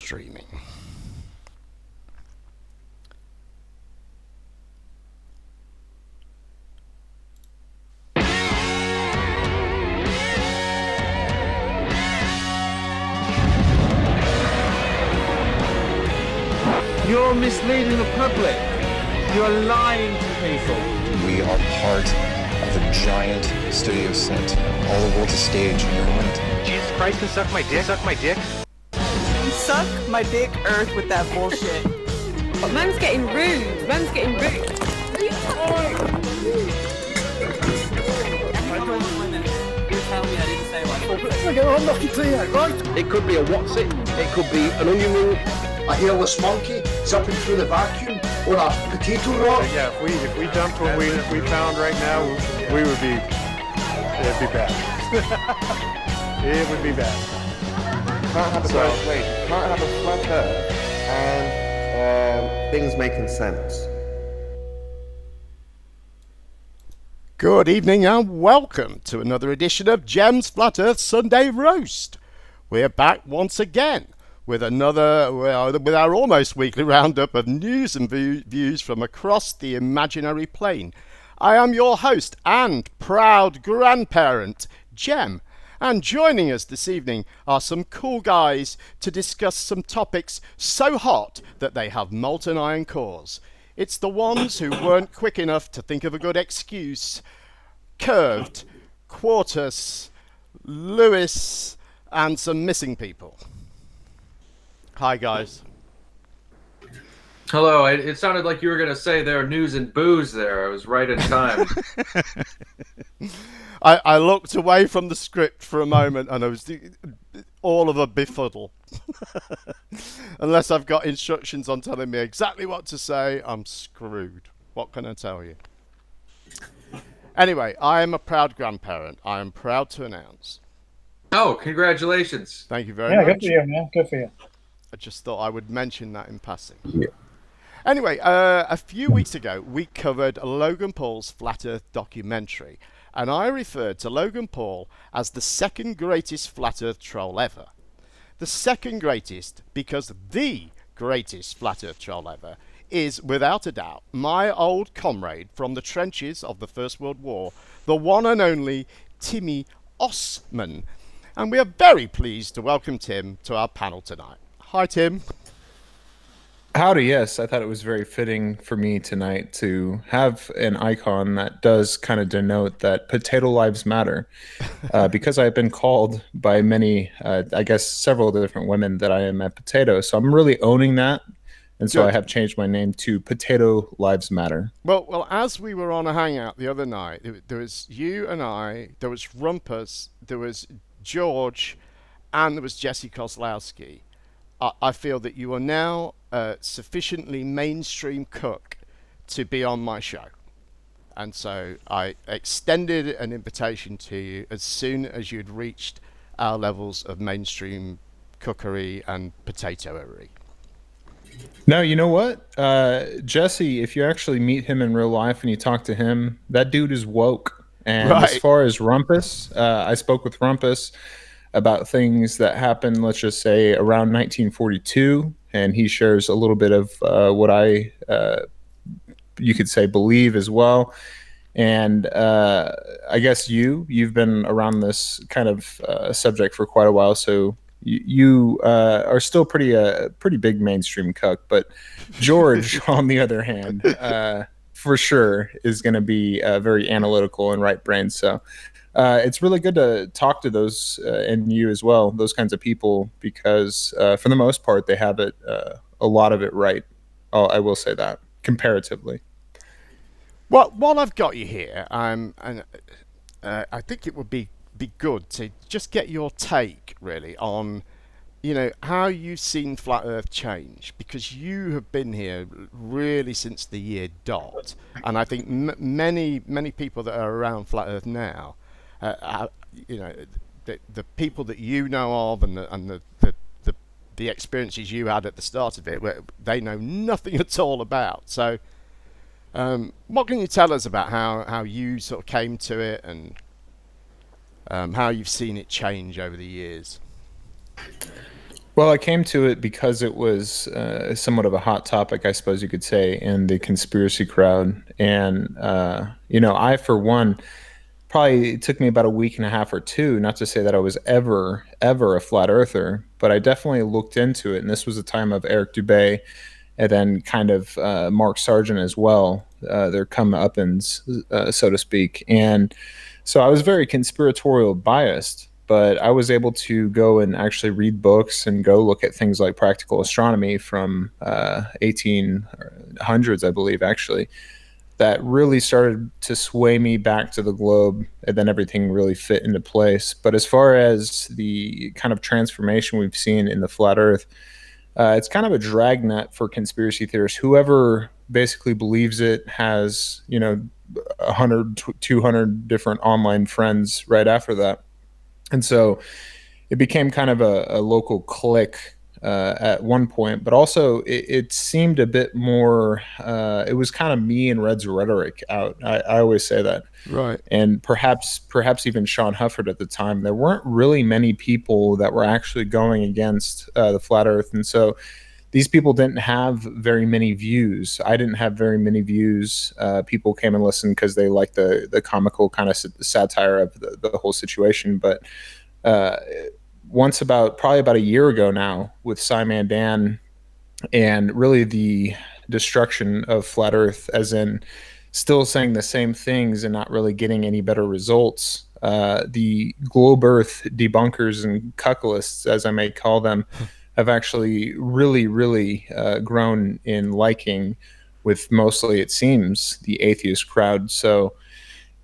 streaming. You're misleading the public. You're lying to people. We are part of a giant studio set. All the world's a stage in your mind. Jesus Christ, can suck my dick? Suck my dick? Suck my dick, Earth, with that bullshit. Man's getting rude. Man's getting rude. You tell me I didn't say one. I'm not to you, right? It could be a what's it? It could be an onion ring. A hairless monkey zipping through the vacuum or a potato rock. Yeah, if we dumped what we found right now, we would be, it'd be bad. It would be bad. Can't have a can't have a flat earth and things making sense. Good evening and welcome to another edition of Gem's Flat Earth Sunday Roast. We're back once again with with our almost weekly roundup of news and views from across the imaginary plane. I am your host and proud grandparent, Gem, and joining us this evening are some cool guys to discuss some topics so hot that they have molten iron cores. It's the ones who weren't quick enough to think of a good excuse. Curved, Quartus, Lewis, and some missing people. Hi, guys. Hello, it sounded like you were going to say there are news and booze there. I was right in time. I looked away from the script for a moment and I was all of a befuddle. Unless I've got instructions on telling me exactly what to say, I'm screwed. What can I tell you? Anyway, I am a proud grandparent. I am proud to announce. Oh, congratulations. Thank you very much. Yeah, good for you, man. Good for you. I just thought I would mention that in passing. Yeah. Anyway, a few weeks ago, we covered Logan Paul's Flat Earth documentary, and I referred to Logan Paul as the second greatest Flat Earth troll ever. The second greatest because the greatest Flat Earth troll ever is, without a doubt, my old comrade from the trenches of the First World War, the one and only Timmy Osman. And we are very pleased to welcome Tim to our panel tonight. Hi, Tim. Howdy, yes. I thought it was very fitting for me tonight to have an icon that does kind of denote that potato lives matter. Because I've been called by many, I guess several different women that I am a potato. So I'm really owning that. And so I have changed my name to Potato Lives Matter. Well, as we were on a hangout the other night, there was you and I, there was Rumpus, there was George, and there was Jesse Kozlowski. I feel that you are now a sufficiently mainstream cook to be on my show. And so I extended an invitation to you as soon as you'd reached our levels of mainstream cookery and potatoery. No, you know what? Jesse, if you actually meet him in real life and you talk to him, that dude is woke. And Right. As far as Rumpus, I spoke with Rumpus about things that happened, let's just say, around 1942. And he shares a little bit of what I, you could say, believe as well. And I guess you've been around this kind of subject for quite a while, so you are still pretty big mainstream cuck. But George, on the other hand, for sure is going to be very analytical and right-brained. So it's really good to talk to those and you as well, those kinds of people, because for the most part they have it a lot of it right. I will say that comparatively. Well, while I've got you here, and I think it would be good to just get your take really on, how you've seen Flat Earth change, because you have been here really since the year dot, and I think many people that are around Flat Earth now, the people that you know of and the experiences you had at the start of it, where they know nothing at all about. So, what can you tell us about how you sort of came to it and how you've seen it change over the years? Well, I came to it because it was somewhat of a hot topic, I suppose you could say, in the conspiracy crowd. And, I, for one, probably it took me about a week and a half or two, not to say that I was ever a flat earther, but I definitely looked into it. And this was the time of Eric Dubay and then kind of Mark Sargent as well, their comeuppance, so to speak. And so I was very conspiratorial biased, but I was able to go and actually read books and go look at things like practical astronomy from 1800s, I believe, actually, that really started to sway me back to the globe, and then everything really fit into place. But as far as the kind of transformation we've seen in the flat earth, it's kind of a dragnet for conspiracy theorists. Whoever basically believes it has, 100, 200 different online friends right after that. And so it became kind of a local clique at one point, but also it seemed a bit more, it was kind of me and Red's rhetoric out. I always say that. Right. And perhaps even Sean Hufford at the time, there weren't really many people that were actually going against the flat earth. And so these people didn't have very many views. I didn't have very many views. People came and listened because they liked the comical kind of satire of the whole situation. But probably about a year ago now, with Simon Dan and really the destruction of flat earth, as in still saying the same things and not really getting any better results, the globe earth debunkers and cucklists, as I may call them, have actually really grown in liking with mostly, it seems, the atheist crowd. So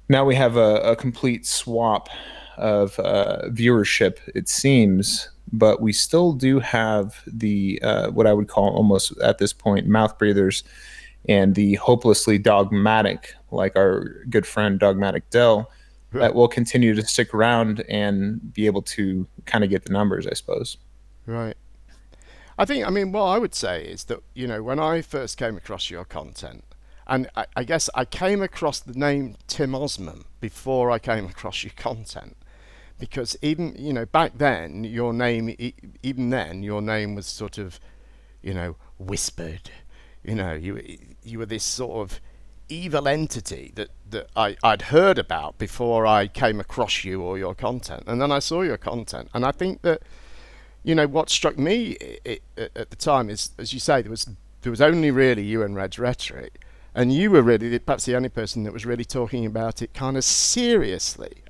now we have a complete swap of viewership, it seems, but we still do have the what I would call almost at this point mouth breathers and the hopelessly dogmatic, like our good friend Dogmatic Dell, that will continue to stick around and be able to kind of get the numbers, I suppose. Right. I mean, what I would say is that, when I first came across your content, and I guess I came across the name Tim Osman before I came across your content, because even, back then, your name was sort of, whispered. You were this sort of evil entity that I'd heard about before I came across you or your content. And then I saw your content, and I think that, what struck me at the time is, as you say, there was only really you and Red's rhetoric, and you were really perhaps the only person that was really talking about it kind of seriously.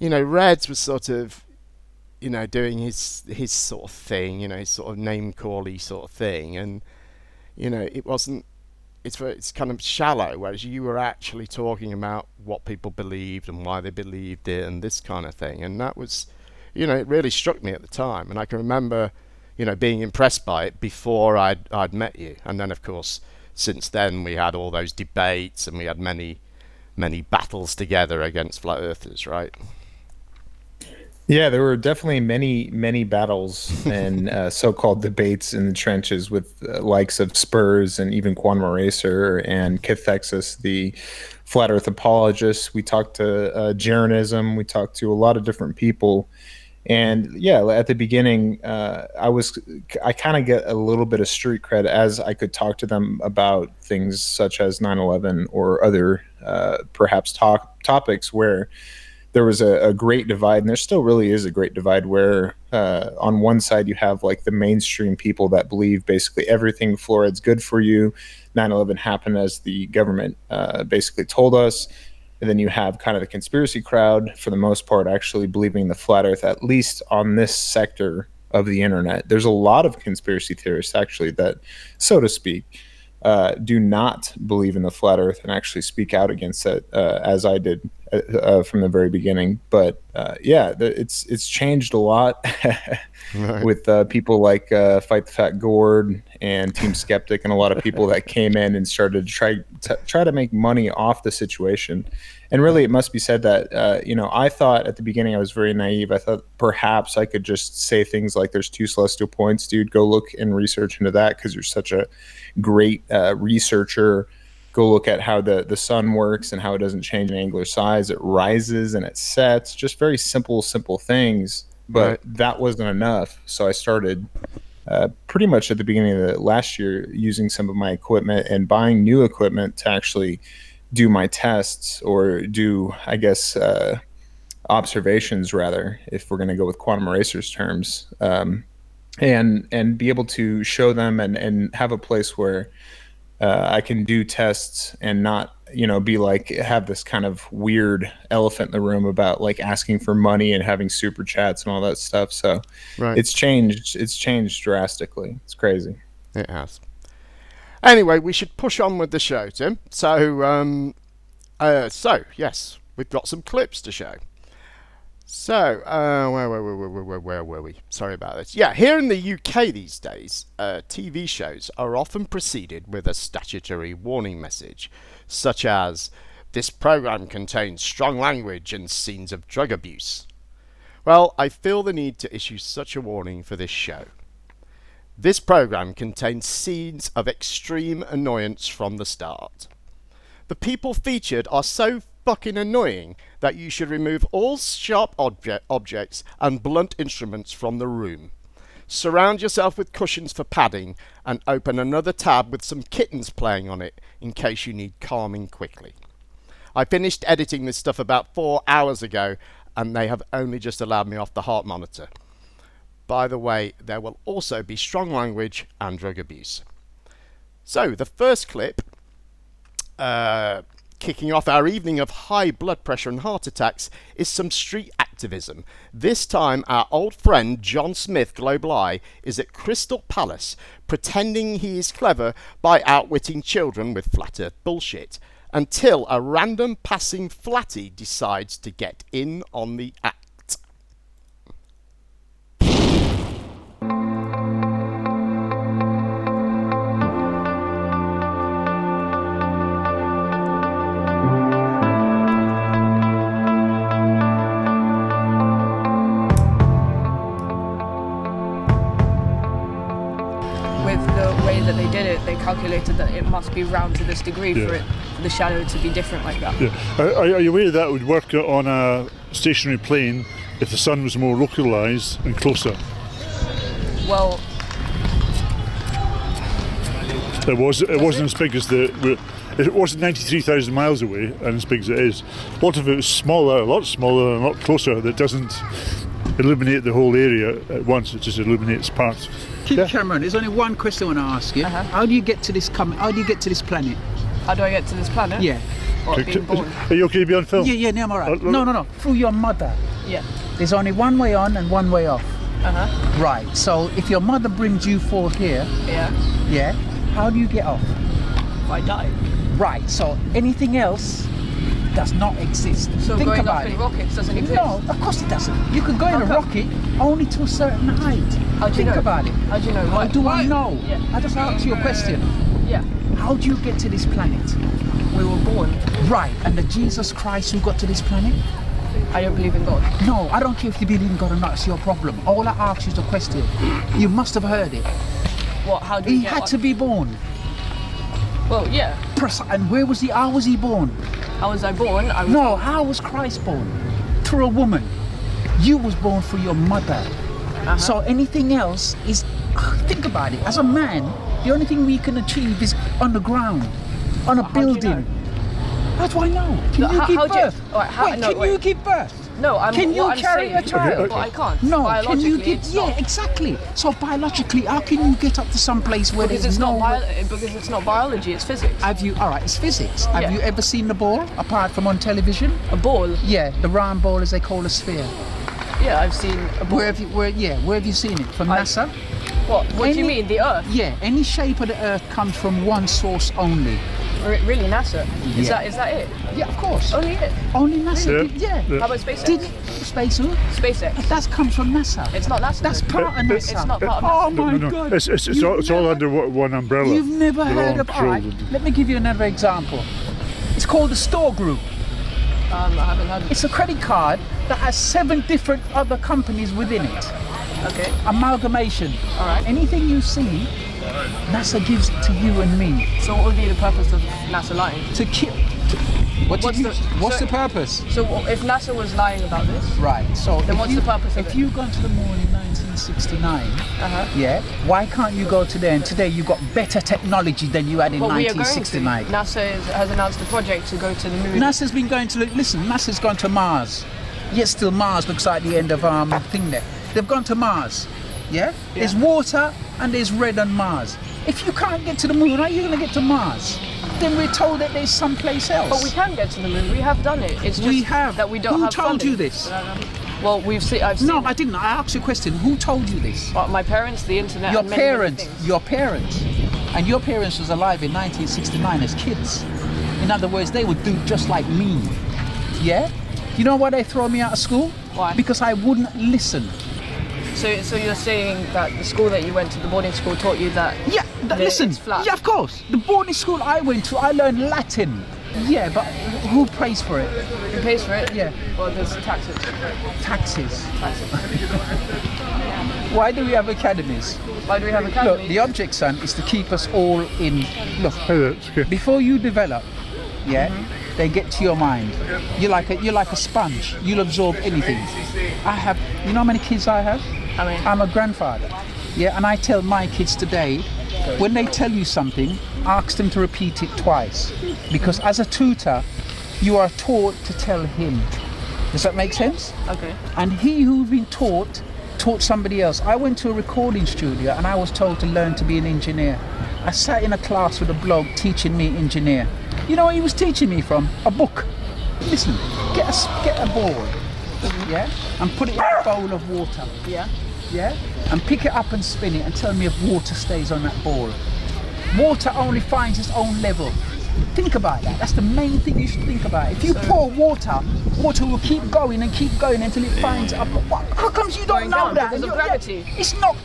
Reds was sort of, doing his sort of thing, his sort of name-call-y sort of thing, and it wasn't. It's kind of shallow, whereas you were actually talking about what people believed and why they believed it and this kind of thing, and that was. It really struck me at the time, and I can remember, being impressed by it before I'd met you. And then, of course, since then we had all those debates and we had many battles together against flat earthers, right? Yeah, there were definitely many battles and so-called debates in the trenches with likes of Spurs and even Quantum Eraser and Cathexis, the flat earth apologists. We talked to Gernerism. We talked to a lot of different people. And yeah, at the beginning, I kind of get a little bit of street cred as I could talk to them about things such as 9/11 or other perhaps topics where there was a great divide, and there still really is a great divide where on one side you have like the mainstream people that believe basically everything fluoride's good for you. 9/11 happened as the government basically told us. And then you have kind of the conspiracy crowd, for the most part, actually believing the flat earth, at least on this sector of the internet. There's a lot of conspiracy theorists, actually, that, so to speak, do not believe in the flat earth and actually speak out against it, as I did from the very beginning. But yeah, it's changed a lot right. with people like Fight the Fat Gourd and Team Skeptic and a lot of people that came in and started to try to make money off the situation. And really, it must be said that, I thought at the beginning I was very naive. I thought perhaps I could just say things like, there's 2 celestial points, dude, go look and research into that because you're such a great researcher. Go look at how the sun works and how it doesn't change in angular size. It rises and it sets. Just very simple things but that wasn't enough. So I started pretty much at the beginning of the last year using some of my equipment and buying new equipment to actually do my tests, or do, I guess, observations rather, if we're going to go with quantum erasers terms, and be able to show them and have a place where I can do tests and not, be like, have this kind of weird elephant in the room about like asking for money and having super chats and all that stuff. So it's changed drastically. It's crazy. It has. Anyway, we should push on with the show, Tim. So yes, we've got some clips to show. So, where were we? Sorry about this. Yeah, here in the UK these days, TV shows are often preceded with a statutory warning message, such as, "This program contains strong language and scenes of drug abuse." Well, I feel the need to issue such a warning for this show. This program contains scenes of extreme annoyance from the start. The people featured are so fucking annoying that you should remove all sharp objects and blunt instruments from the room. Surround yourself with cushions for padding and open another tab with some kittens playing on it in case you need calming quickly. I finished editing this stuff about 4 hours ago and they have only just allowed me off the heart monitor. By the way, there will also be strong language and drug abuse. So, the first clip, kicking off our evening of high blood pressure and heart attacks, is some street activism. This time, our old friend John Smith, Global Eye, is at Crystal Palace, pretending he is clever by outwitting children with flat earth bullshit, until a random passing flatty decides to get in on the act. They calculated that it must be round to this degree for the shadow to be different like that. Yeah. Are you aware that would work on a stationary plane if the sun was more localised and closer? Well, it wasn't as big as it wasn't 93,000 miles away and as big as it is. What if it was smaller, a lot smaller and a lot closer, that doesn't illuminate the whole area at once, it just illuminates parts. Cameron, there's only one question I want to ask you. How do you get to this How do you get to this planet? How do I get to this planet? Yeah. What, being born? Are you okay to be on film? Yeah, I'm alright. No. Through your mother. Yeah. There's only one way on and one way off. Right. So if your mother brings you forth here. Yeah. How do you get off? I die. Right. So anything else does not exist. So think going about up in it. rockets doesn't exist? No, of course it doesn't. You can go in a rocket only to a certain height. How do you know? Think about it. How do you know? How do I know? Yeah. I just asked you a question. Yeah. How do you get to this planet? We were born. Right, and the Jesus Christ who got to this planet? I don't believe in God. No, I don't care if you believe in God or not, it's your problem. All I asked you is a question. You must have heard it. What, how do he you get had to be born. Well, yeah. And how was he born? How was I born? How was Christ born? Through a woman. You was born through your mother. So anything else is, think about it, as a man, the only thing we can achieve is on the ground, on a building. How do I know? Can you give birth? Can you give birth? No, can you carry a child? But I can't. No, can you get? Yeah, exactly. So biologically, how can you get up to some place where because there's because it's not biology, it's physics. Have you? All right, it's physics. Have you ever seen the ball apart from on television? A ball? Yeah, the round ball, as they call a sphere. Yeah, I've seen a ball. Where have you seen it? From NASA? What do you mean? The Earth? Yeah, any shape of the Earth comes from one source only. Really, NASA? Is that it? Yeah, of course. Only it? Only NASA. Yeah. How about SpaceX? Space who? SpaceX. That comes from NASA. It's not NASA. That's part of NASA. It's not part of NASA. Oh my God! It's all under one umbrella. You've never heard of? All right. Let me give you another example. It's called the Store Group. I haven't heard of it. It's a credit card that has 7 different other companies within it. Okay. Amalgamation. All right. Anything you see, NASA gives it to you and me. So what would be the purpose of NASA lying? To kill. What's the purpose? So if NASA was lying about this, Right. So then what's the purpose of if it? you've gone to the moon in 1969, yeah, why can't you go to there? And today you've got better technology than you had in Well, we are going 1969. to. NASA has announced a project to go to the moon. NASA's been going to NASA's gone to Mars. Yet still Mars looks like the end of thing there. They've gone to Mars. Yeah? There's water and there's red on Mars. If you can't get to the moon, how are you going to get to Mars? Then we're told that there's someplace else. But we can get to the moon. We have done it. It's just that we don't Who have told funding. you this? Well, I've seen. No, I didn't. I asked you a question. Who told you this? My parents, the internet. Your and many, many parents. things. Your parents. And your parents was alive in 1969 as kids. In other words, they would do just like me. Yeah? You know why they throw me out of school? Why? Because I wouldn't listen. So you're saying that the school that you went to, the boarding school, taught you that? Yeah, listen. It's flat. Yeah, of course. The boarding school I went to, I learned Latin. Yeah, but who pays for it? Who pays for it? Yeah. Well, there's taxes. Taxes. Why do we have academies? Why do we have academies? Look, the object, son, is to keep us all in. Look, Okay. before you develop, yeah, they get to your mind. You're like a sponge. You'll absorb anything. I have. You know how many kids I have? I mean, I'm a grandfather. Yeah, and I tell my kids today, when they tell you something, ask them to repeat it twice. Because as a tutor, you are taught to tell him. Does that make sense? Okay. And he who's been taught somebody else. I went to a recording studio and I was told to learn to be an engineer. I sat in a class with a bloke teaching me engineer. You know what he was teaching me from? A book. Listen, get a ball, yeah, and put it in a bowl of water. Yeah, and pick it up and spin it and tell me if water stays on that ball. Water only finds its own level. Think about that. That's the main thing you should think about. If you pour water, water will keep going until it finds up. How comes you don't know that? Because of gravity. It's not.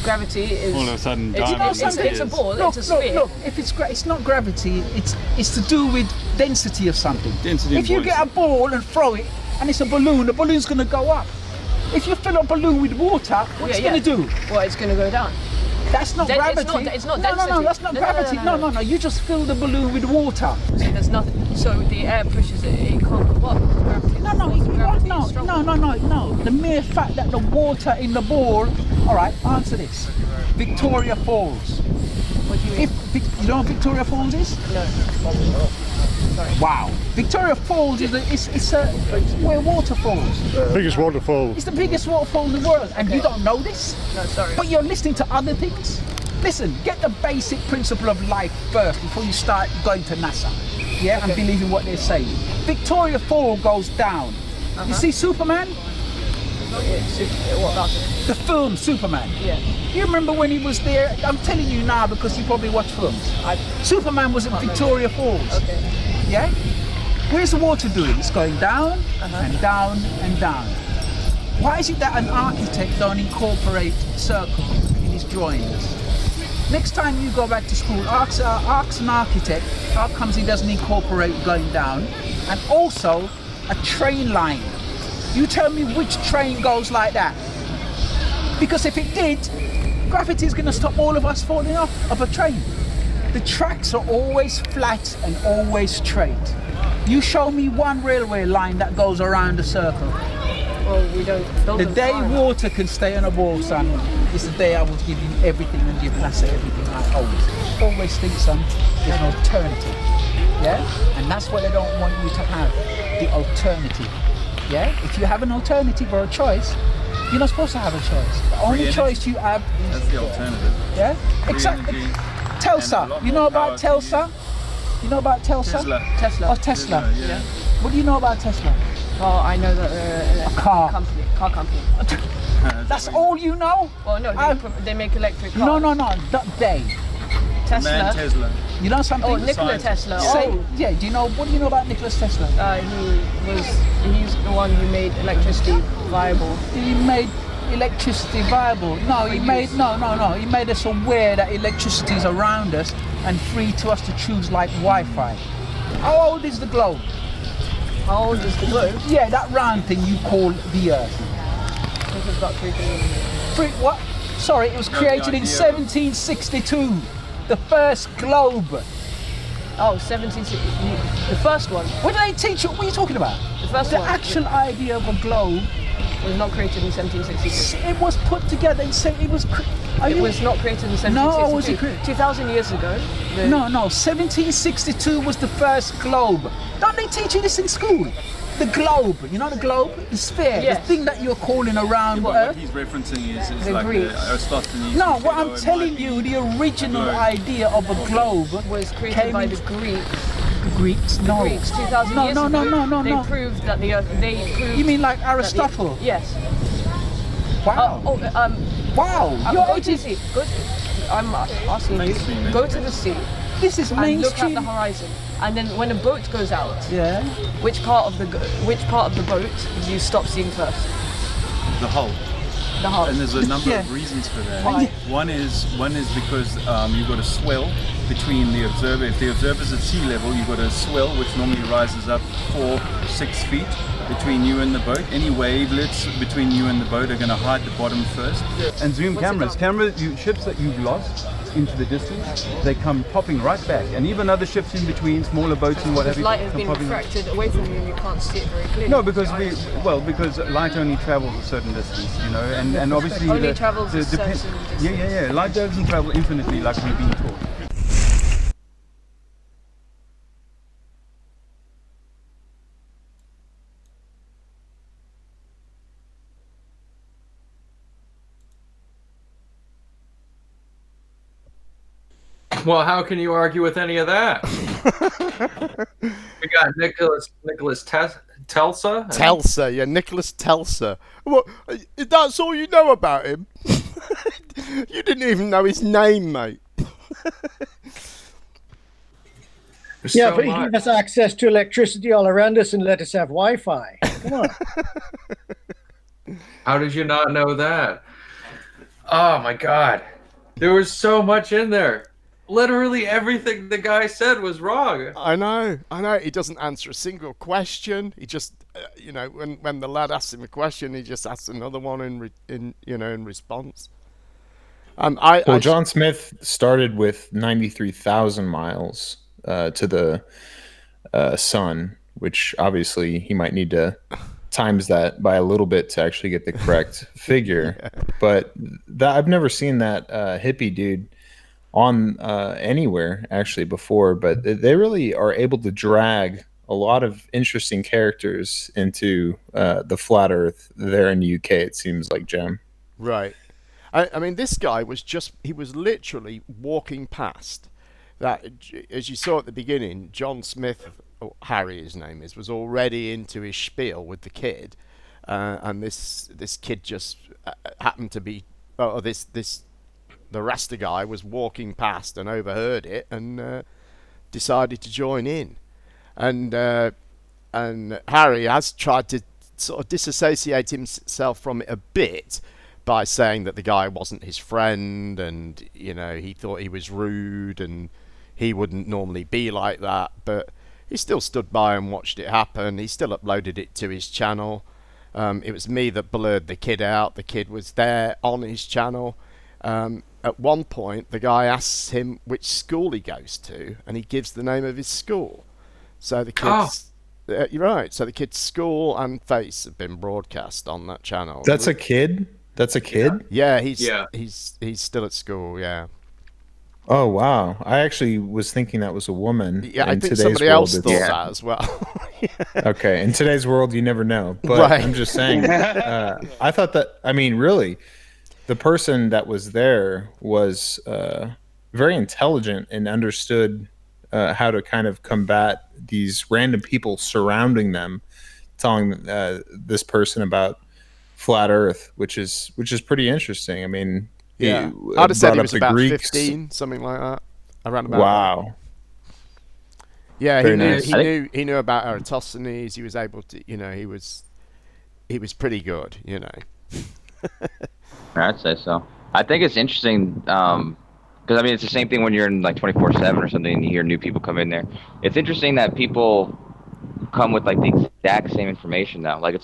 Gravity is. All of a sudden, It's a ball. Look, it's a sphere. Look, if it's not gravity, it's to do with density of something. If you get a ball and throw it, and it's a balloon, the balloon's going to go up. If you fill a balloon with water, what's it going to do? Well, it's going to go down. That's not gravity. It's not no, density. no, that's not gravity. No. You just fill the balloon with water. There's nothing. So the air pushes it. It can't go up. Gravity. No. The mere fact that the water in the ball. All right, answer this. Victoria Falls. What do you mean? You know what Victoria Falls is? No. Wow. Victoria Falls is where water falls. Biggest waterfall. It's the biggest waterfall in the world, and you don't know this? No, sorry. But you're listening to other things? Listen, get the basic principle of life first before you start going to NASA. Yeah, and believing what they're saying. Victoria Falls goes down. You see Superman? What about it? The film Superman. Yeah. You remember when he was there? I'm telling you now because you probably watch films. Superman was at Victoria Falls. Okay. Yeah? Where's the water doing? It's going down and down and down. Why is it that an architect don't incorporate circles in his drawings? Next time you go back to school, ask an architect how comes he doesn't incorporate going down, and also a train line. You tell me which train goes like that. Because if it did, gravity is going to stop all of us falling off of a train. The tracks are always flat and always straight. You show me one railway line that goes around a circle. Well, we don't build The them day far enough. water can stay on a wall, son, is the day I will give you everything and give NASA everything I own. Always think, son, there's an alternative. Yeah? And that's what they don't want you to have, the alternative. Yeah? If you have an alternative or a choice, you're not supposed to have a choice. The only choice you have is... That's the alternative. Yeah? Exactly. Telsa. You know about Telsa? You know about Telsa? Tesla. Oh, Tesla. Yeah. What do you know about Tesla? Well, I know that they're A car. car company. That's all you know? Well, no, they make electric cars. No, not they. Tesla. Tesla. You know something? Oh, Nikola Tesla. Say, Oh, yeah. What do you know about Nikola Tesla? he's the one who made electricity viable. He made electricity viable. No, he made He made us aware that electricity is around us and free to us to choose like Wi-Fi. How old is the globe? How old is the globe? Yeah, that round thing you call the Earth. I think it's about 3 billion. What? Sorry, it was created in 1762. The first globe. Oh, 1760. The first one. What did they teach you? What are you talking about? The first The one. actual idea of a globe was not created in 1762. It was put together and said it was. It was not created in 1762. No, was it created? 2,000 years ago. No, 1762 was the first globe. Don't they teach you this in school? The globe, you know the globe? The sphere, Yes. the thing that you're calling around But Earth. what he's referencing is The like Greeks. the Aristophanes. No, what I'm Phaedo, it telling might you, be the original globe. idea of a globe was created by the Greeks. The Greeks? No. Greeks, 2,000 no, years no, ago. no, no, They no. proved that the Earth. They proved. You mean like that the- Aristotle? Yes. Wow. Wow. Go to the sea. I'm asking you. Go to the sea. This is and look at mainstream. the horizon. And then when a boat goes out, Yeah. which part of the boat do you stop seeing first? The hull. The hull. And there's a number Yeah. of reasons for that. Why? One is because you've got a swell between the observer. If the observer's at sea level, you've got a swell which normally rises up 4-6 feet between you and the boat. Any wavelets between you and the boat are going to hide the bottom first. And zoom What's cameras, ships that you've lost into the distance, they come popping right back. And even other ships in between, smaller boats and what have Because you, light has come been popping. refracted away from you and you can't see it very clearly. No, because because light only travels a certain distance, and obviously Only travels a certain distance. Yeah. Light doesn't travel infinitely like we've been taught. Well, how can you argue with any of that? We got Nicholas Telsa. Telsa, yeah, Nicholas Telsa. Well, that's all you know about him? You didn't even know his name, mate. Yeah, but he gave us access to electricity all around us and let us have Wi-Fi. Come on. How did you not know that? Oh my God, there was so much in there. Literally everything the guy said was wrong. I know. He doesn't answer a single question. He just, when the lad asks him a question, he just asks another one in response. John Smith started with 93,000 miles to the sun, which obviously he might need to times that by a little bit to actually get the correct figure. Yeah. But I've never seen that hippie dude on anywhere actually before, but they really are able to drag a lot of interesting characters into the flat earth there in the UK, it seems like, Jem. Right. I mean, this guy was he was literally walking past that, as you saw at the beginning, John Smith, or Harry his name is, was already into his spiel with the kid, and this kid just happened to be, the Rasta guy was walking past and overheard it and decided to join in. And Harry has tried to sort of disassociate himself from it a bit by saying that the guy wasn't his friend and, he thought he was rude and he wouldn't normally be like that. But he still stood by and watched it happen. He still uploaded it to his channel. It was me that blurred the kid out. The kid was there on his channel. At one point, the guy asks him which school he goes to, and he gives the name of his school. So the kid's... you're right. So the kid's school and face have been broadcast on that channel. That's a kid? That's a kid? Yeah, he's still at school, yeah. Oh, wow. I actually was thinking that was a woman. Yeah, I think somebody else thought that as well. Okay, in today's world, you never know. But right. I'm just saying, I thought that, really... The person that was there was very intelligent and understood how to kind of combat these random people surrounding them, telling this person about flat Earth, which is pretty interesting. I mean, yeah, I'd have said he was about Greeks. 15, something like that. Around about. Wow. Yeah, he knew about Eratosthenes. He was able to, he was pretty good, I'd say so. I think it's interesting because it's the same thing when you're in like 24/7 or something and you hear new people come in there. It's interesting that people come with like the exact same information now. Like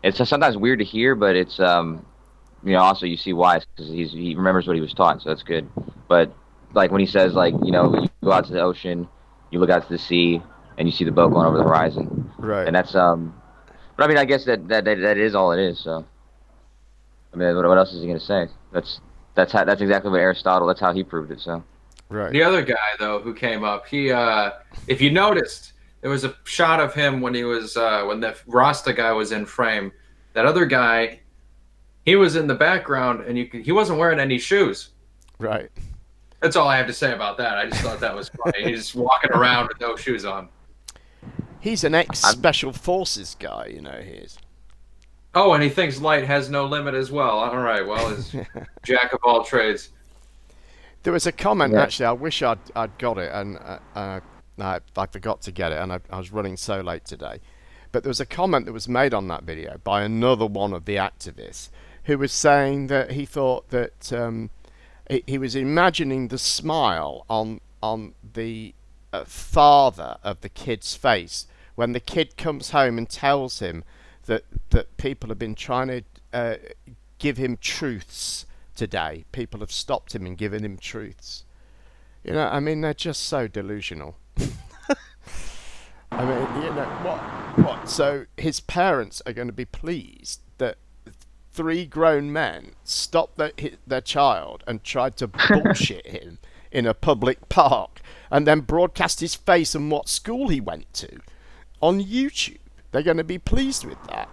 it's sometimes weird to hear, but it's also you see why, because he remembers what he was taught, so that's good. But like when he says like you go out to the ocean you look out to the sea and you see the boat going over the horizon. Right. And that's but I mean, I guess that is all it is. So I mean, what else is he gonna say? That's exactly what Aristotle. That's how he proved it. So. Right. The other guy though who came up, he if you noticed, there was a shot of him when he was when the Rasta guy was in frame. That other guy, he was in the background, and he wasn't wearing any shoes. Right. That's all I have to say about that. I just thought that was funny. He's just walking around with no shoes on. He's an ex-special forces guy, you know. He is. Oh, and he thinks light has no limit as well. All right. Well, he's jack of all trades. There was a comment, actually, I wish I'd got it, and I forgot to get it, and I was running so late today. But there was a comment that was made on that video by another one of the activists who was saying that he thought that he was imagining the smile on the father of the kid's face when the kid comes home and tells him that people have been trying to give him truths today. People have stopped him and given him truths. You know, I mean, they're just so delusional. I mean, you know, what? So his parents are going to be pleased that 3 grown men stopped their child and tried to bullshit him in a public park and then broadcast his face and what school he went to on YouTube. They're going to be pleased with that.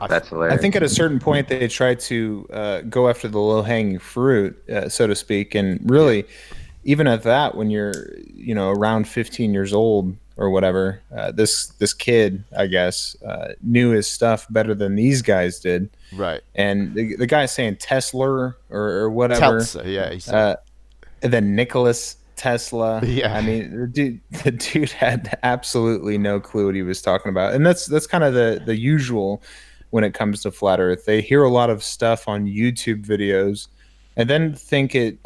That's hilarious. I think at a certain point they try to go after the low-hanging fruit, so to speak, and really, even at that, when you're around 15 years old or whatever, this kid, I guess, knew his stuff better than these guys did. Right. And the guy saying Tesla or whatever. Tesla, yeah. He said. And then Nicholas Tesla. Yeah. I mean, the dude had absolutely no clue what he was talking about, and that's kind of the usual. When it comes to flat Earth, they hear a lot of stuff on YouTube videos and then think it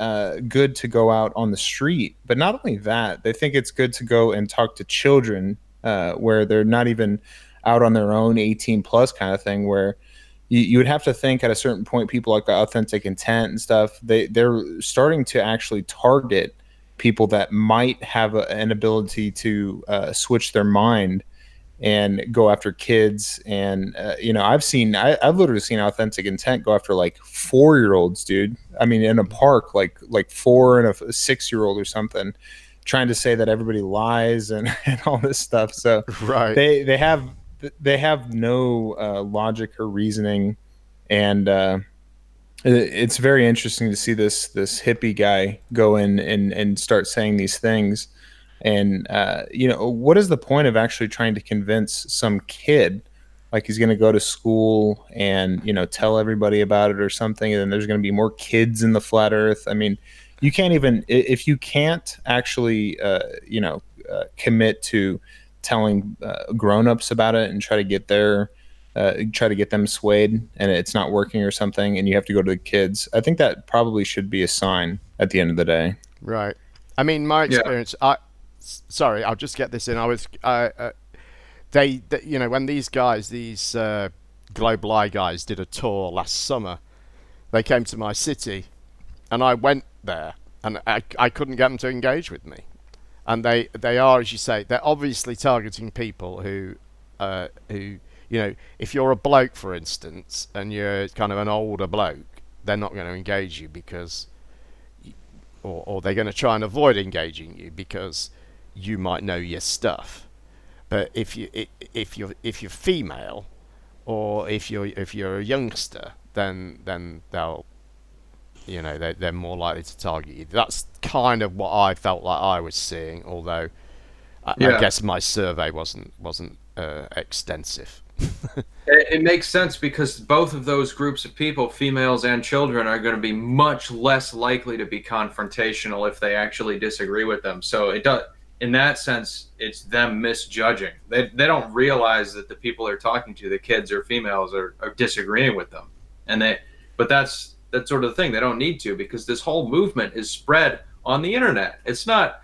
good to go out on the street. But not only that, they think it's good to go and talk to children where they're not even out on their own, 18 plus kind of thing, where you would have to think at a certain point, people like the authentic intent and stuff, they're starting to actually target people that might have an ability to switch their mind and go after kids. And I've literally seen authentic intent go after like 4-year-olds, dude. I mean, in a park, like 4 and a 6-year-old or something, trying to say that everybody lies and all this stuff. So right. they have no logic or reasoning, and it's very interesting to see this hippie guy go in and start saying these things. And, what is the point of actually trying to convince some kid, like he's going to go to school and, tell everybody about it or something, and then there's going to be more kids in the flat Earth? I mean, you can't even, if you can't actually, commit to telling grown-ups about it and try to get them swayed, and it's not working or something, and you have to go to the kids, I think that probably should be a sign at the end of the day. Right. I mean, my experience, sorry, I'll just get this in. I was, when these guys, Global Eye guys, did a tour last summer, they came to my city, and I went there, and I couldn't get them to engage with me. And they are, as you say, they're obviously targeting people who, if you're a bloke, for instance, and you're kind of an older bloke, they're not going to engage you because, or they're going to try and avoid engaging you because you might know your stuff. But if you're female, or if you're a youngster, then they'll, they're more likely to target you. That's kind of what I felt like I was seeing, although I guess my survey wasn't extensive. It makes sense because both of those groups of people, females and children, are going to be much less likely to be confrontational if they actually disagree with them. So it does. In that sense, it's them misjudging. They don't realize that the people they're talking to, the kids or females, are disagreeing with them, but that's sort of the thing. They don't need to, because this whole movement is spread on the internet. It's not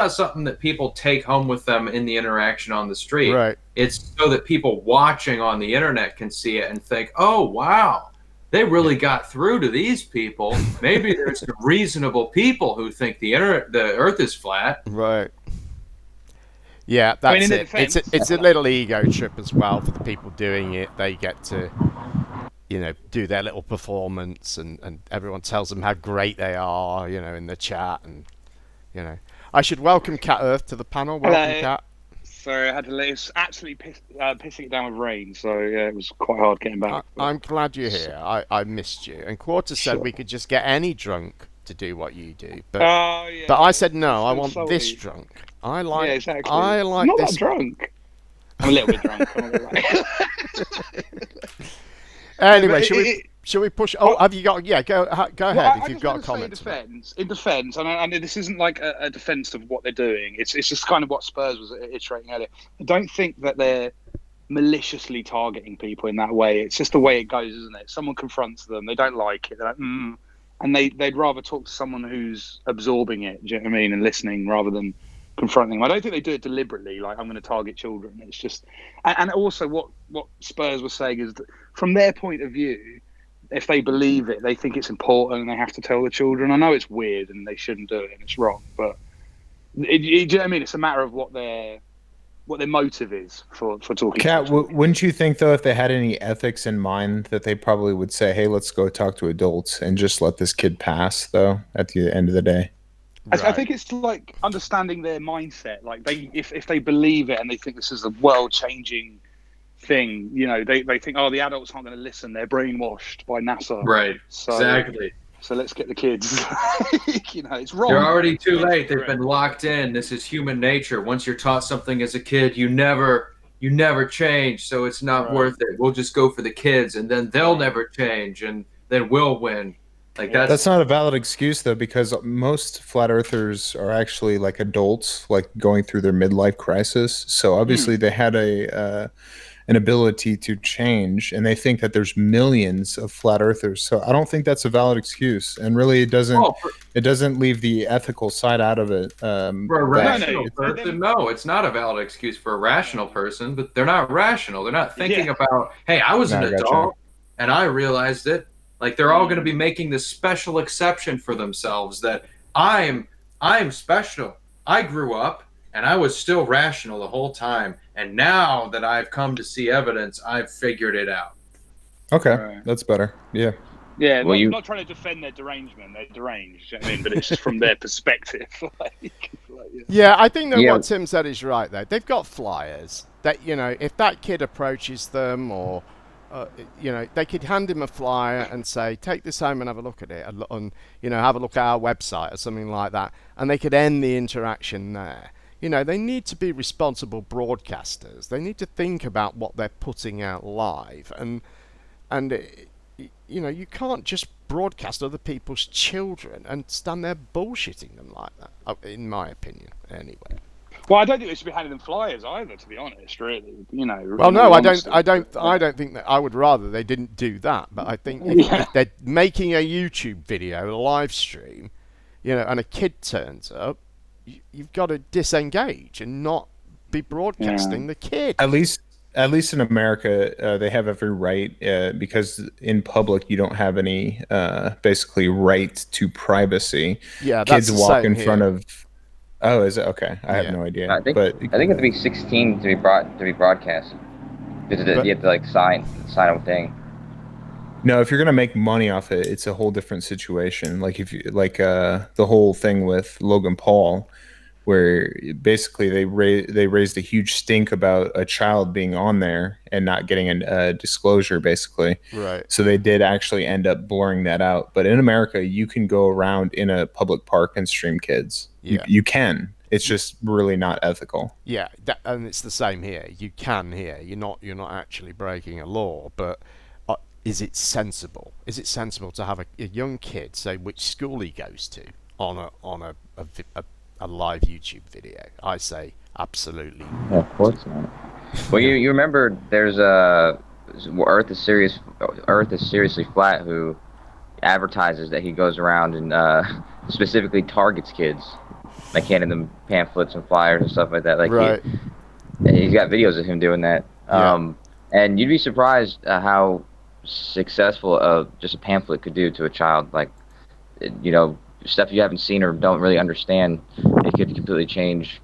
something that people take home with them in the interaction on the street. Right. It's so that people watching on the internet can see it and think, oh, wow, they really got through to these people. Maybe there's some reasonable people who think the Earth is flat. Right. Yeah, that's I mean, in the it. defense, It's a little ego trip as well for the people doing it. They get to, do their little performance, and everyone tells them how great they are, in the chat, and I should welcome Cat Earth to the panel. Welcome, Hello. Cat. Sorry, I had to leave. It's absolutely pissing it down with rain, so yeah, it was quite hard getting back. I'm glad you're here. I missed you. And Quarter said we could just get any drunk to do what you do, but I said no. I want this drunk. I like. Yeah, exactly. I like not this. That drunk. I'm a little bit drunk. Anyway, should we push? Oh, have you got? Yeah, go ahead if you've got a comment. In defence, and I know this isn't like a defence of what they're doing. It's just kind of what Spurs was iterating earlier. I don't think that they're maliciously targeting people in that way. It's just the way it goes, isn't it? Someone confronts them, they don't like it, they're like, and they'd rather talk to someone who's absorbing it. Do you know what I mean? And listening rather than confronting them. I don't think they do it deliberately. Like, I'm going to target children. It's just, and also what Spurs was saying is that from their point of view, if they believe it, they think it's important and they have to tell the children. I know it's weird and they shouldn't do it and it's wrong, but do you know what I mean? It's a matter of what their motive is for talking. Cat, wouldn't you think though, if they had any ethics in mind, that they probably would say, "Hey, let's go talk to adults and just let this kid pass"? Though, at the end of the day, I think it's like understanding their mindset. Like if they believe it and they think this is a world-changing thing, they think, oh, the adults aren't going to listen. They're brainwashed by NASA. Right. So, exactly. So let's get the kids. It's wrong. They're already too late. They've been locked in. This is human nature. Once you're taught something as a kid, you never change. So it's not worth it. We'll just go for the kids, and then they'll never change, and then we'll win. Like that's not a valid excuse though, because most flat earthers are actually like adults, like going through their midlife crisis. So obviously they had an ability to change, and they think that there's millions of flat earthers. So I don't think that's a valid excuse, and really it doesn't leave the ethical side out of it. For a rational person, no, it's not a valid excuse for a rational person, but they're not rational. They're not thinking about, hey, I was an adult and I realized it. Like, they're all going to be making this special exception for themselves that I'm special. I grew up and I was still rational the whole time. And now that I've come to see evidence, I've figured it out. Okay, that's better. Yeah. Yeah, I'm not trying to defend their derangement. They're deranged, you know what I mean? But it's just from their perspective. Yeah, I think that what Tim said is right, though. They've got flyers that, if that kid approaches them or, they could hand him a flyer and say, take this home and have a look at it, and have a look at our website or something like that. And they could end the interaction there. They need to be responsible broadcasters. They need to think about what they're putting out live. And you can't just broadcast other people's children and stand there bullshitting them like that, in my opinion, anyway. Well, I don't think they should be handing them flyers either, to be honest, really. Well, no, I don't think that. I would rather they didn't do that. But I think if they're making a YouTube video, a live stream, and a kid turns up, you've got to disengage and not be broadcasting the kid. At least in America, they have every right, because in public you don't have any basically right to privacy. Yeah, kids that's walk in here. front of. Oh, is it okay? I have no idea. I think you have to be 16 to be broadcast. Because you have to like sign a thing. No, if you're gonna make money off it, it's a whole different situation. Like if you the whole thing with Logan Paul, where basically they raised a huge stink about a child being on there and not getting a disclosure, basically. Right. So they did actually end up blurring that out. But in America, you can go around in a public park and stream kids. Yeah. You can. It's just really not ethical. Yeah, and it's the same here. You can here. You're not actually breaking a law, but. Is it sensible? Is it sensible to have a young kid say which school he goes to on a live YouTube video? I say absolutely. Yeah, of course not. Well, you remember there's Earth is seriously flat, who advertises that he goes around and specifically targets kids, like handing them pamphlets and flyers and stuff like that. Like right. He's got videos of him doing that. And you'd be surprised how successful just a pamphlet could do to a child. Like, stuff you haven't seen or don't really understand, it could completely change,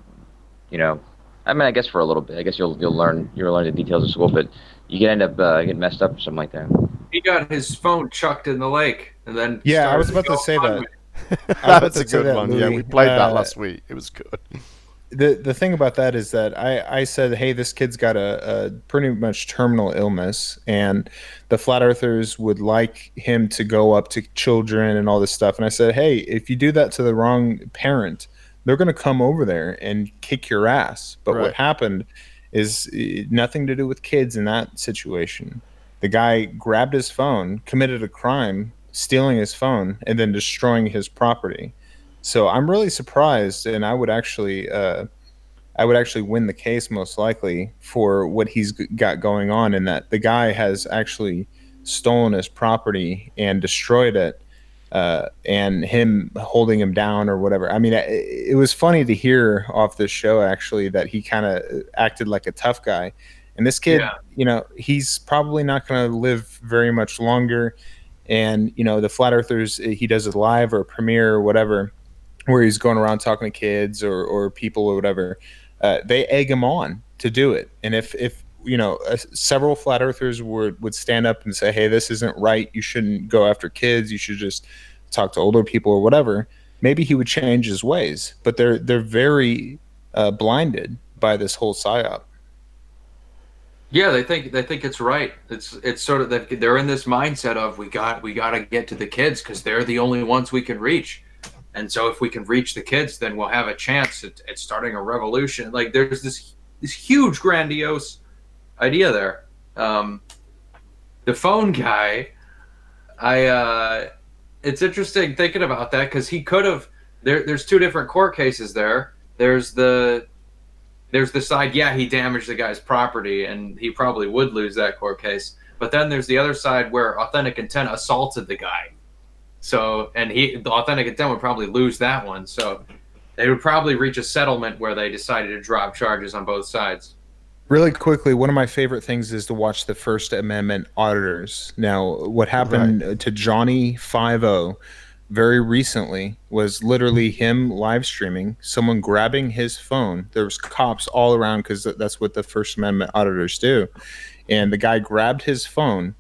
I mean, I guess for a little bit. I guess you'll learn the details of school, but you can end up getting messed up or something like that. He got his phone chucked in the lake, and then I was about to say that. That's a good one. Yeah, we played that last week. It was good. The thing about that is that I said, hey, this kid's got a pretty much terminal illness, and the flat earthers would like him to go up to children and all this stuff. And I said, hey, if you do that to the wrong parent, they're going to come over there and kick your ass. But what happened is nothing to do with kids in that situation. The guy grabbed his phone, committed a crime, stealing his phone, and then destroying his property. So I'm really surprised, and I would actually win the case most likely for what he's got going on, in that the guy has actually stolen his property and destroyed it, and him holding him down or whatever. I mean, it was funny to hear off this show actually that he kind of acted like a tough guy, and this kid, he's probably not going to live very much longer. And the flat earthers, he does a live or a premiere or whatever, where he's going around talking to kids or people or whatever, they egg him on to do it. And if several flat earthers would stand up and say, hey, this isn't right, you shouldn't go after kids, you should just talk to older people or whatever, maybe he would change his ways. But they're very blinded by this whole psyop. Yeah, they think it's right. It's sort of they're in this mindset of we got to get to the kids because they're the only ones we can reach. And so if we can reach the kids, then we'll have a chance at starting a revolution. Like there's this huge grandiose idea there. The phone guy, it's interesting thinking about that because he could have. There's two different court cases there. There's the side, he damaged the guy's property, and he probably would lose that court case. But then there's the other side where authentic intent assaulted the guy. So, and the authentic intent would probably lose that one. So they would probably reach a settlement where they decided to drop charges on both sides. Really quickly, one of my favorite things is to watch the First Amendment auditors. Now, what happened to Johnny 5-0 very recently was literally him live streaming, someone grabbing his phone. There was cops all around because that's what the First Amendment auditors do. And the guy grabbed his phone,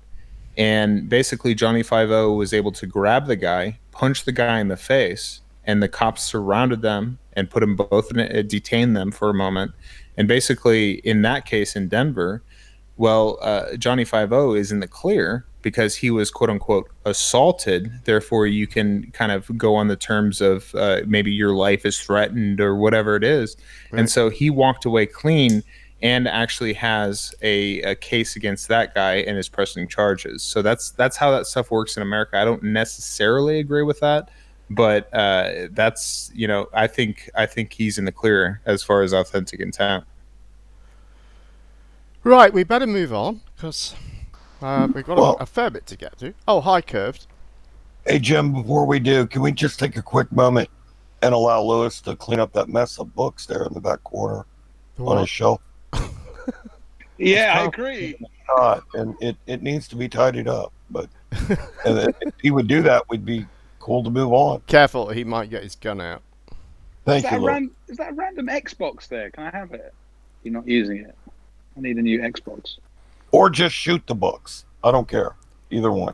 and basically Johnny 5-0 was able to grab the guy, punch the guy in the face, and the cops surrounded them and put them both detained them for a moment. And basically, in that case in Denver, Johnny 5-0 is in the clear because he was quote unquote assaulted. Therefore, you can kind of go on the terms of maybe your life is threatened or whatever it is. Right. And so he walked away clean and actually has a case against that guy and is pressing charges. So that's how that stuff works in America. I don't necessarily agree with that, but that's I think he's in the clear as far as authentic intent. Right, we better move on because we've got a fair bit to get to. Oh, hi, Curved. Hey, Jim, before we do, can we just take a quick moment and allow Lewis to clean up that mess of books there in the back corner on his shelf? Yeah, I agree. And it needs to be tidied up. But if he would do that, we'd be cool to move on. Careful, he might get his gun out. Thank you. Is that a random Xbox there? Can I have it? You're not using it. I need a new Xbox. Or just shoot the books. I don't care. Either one.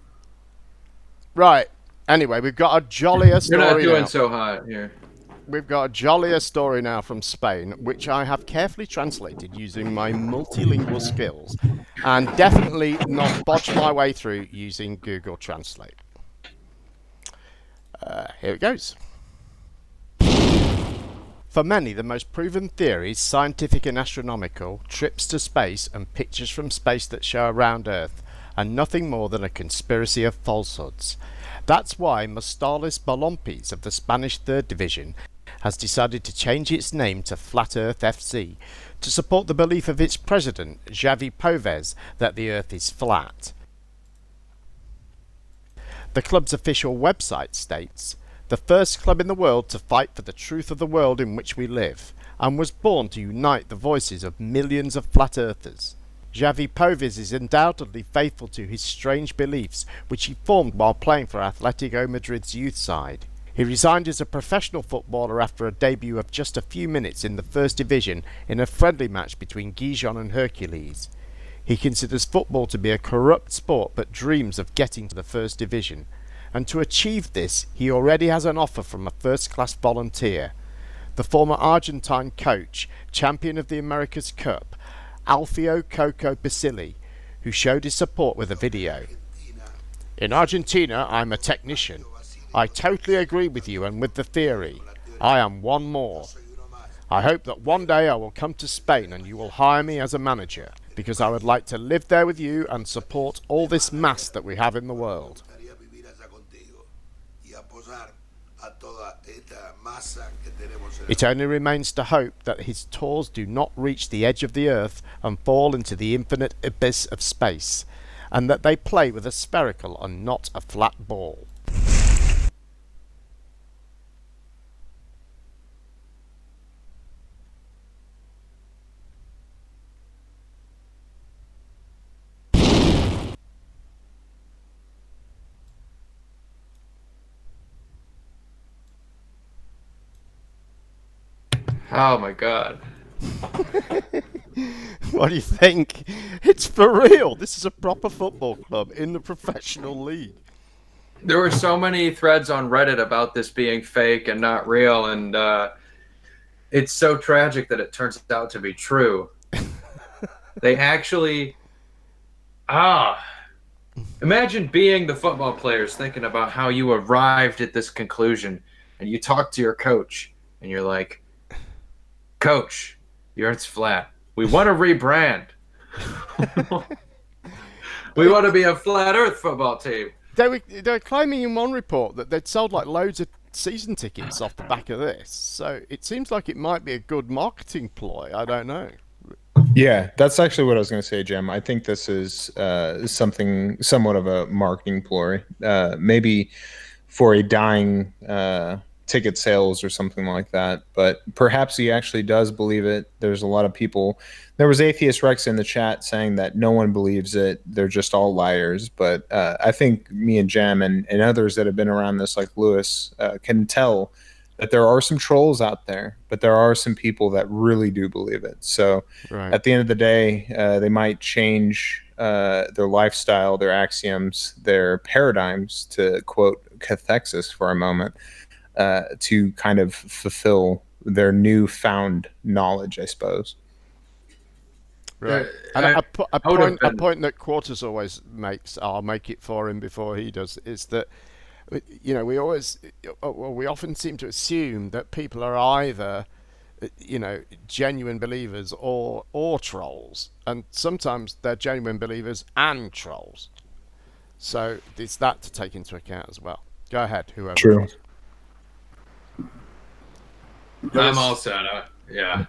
Right. Anyway, we've got a jollier story now. You're not doing so hot here. We've got a jollier story now from Spain, which I have carefully translated using my multilingual skills and definitely not botched my way through using Google Translate. Here it goes. For many, the most proven theories, scientific and astronomical, trips to space and pictures from space that show around Earth are nothing more than a conspiracy of falsehoods. That's why Mostales Balompis of the Spanish 3rd Division has decided to change its name to Flat Earth FC to support the belief of its president, Xavi Povez, that the Earth is flat. The club's official website states, "The first club in the world to fight for the truth of the world in which we live, and was born to unite the voices of millions of flat earthers. Xavi Povez is undoubtedly faithful to his strange beliefs, which he formed while playing for Atletico Madrid's youth side. He resigned as a professional footballer after a debut of just a few minutes in the First Division in a friendly match between Gijon and Hercules. He considers football to be a corrupt sport but dreams of getting to the First Division, and to achieve this he already has an offer from a first-class volunteer, the former Argentine coach, champion of the America's Cup, Alfio Coco Basili, who showed his support with a video. In Argentina, I'm a technician. I totally agree with you and with the theory. I am one more. I hope that one day I will come to Spain and you will hire me as a manager, because I would like to live there with you and support all this mass that we have in the world. It only remains to hope that his tours do not reach the edge of the earth and fall into the infinite abyss of space, and that they play with a spherical and not a flat ball. Oh my god. What do you think? It's for real. This is a proper football club in the professional league. There were so many threads on Reddit about this being fake and not real, and it's so tragic that it turns out to be true. They actually... Imagine being the football players thinking about how you arrived at this conclusion, and you talk to your coach, and you're like, Coach, the Earth's flat. We want to rebrand. We want to be a flat Earth football team. They were claiming in one report that they'd sold like loads of season tickets off the back of this. So it seems like it might be a good marketing ploy. I don't know. Yeah, that's actually what I was going to say, Jim. I think this is something somewhat of a marketing ploy. Maybe for a dying ticket sales or something like that, but perhaps he actually does believe it. There's a lot of people. There was Atheist Rex in the chat saying that no one believes it. They're just all liars. But I think me and Jem and others that have been around this, like Lewis, can tell that there are some trolls out there, but there are some people that really do believe it. So at the end of the day, they might change their lifestyle, their axioms, their paradigms, to quote cathexis for a moment, to kind of fulfill their newfound knowledge, I suppose. Right. And a point that Quarters always makes, I'll make it for him before he does, is that, you know, we often seem to assume that people are either, you know, genuine believers or trolls, and sometimes they're genuine believers and trolls. So it's that to take into account as well. Go ahead, whoever. True. I'm all set. Yeah.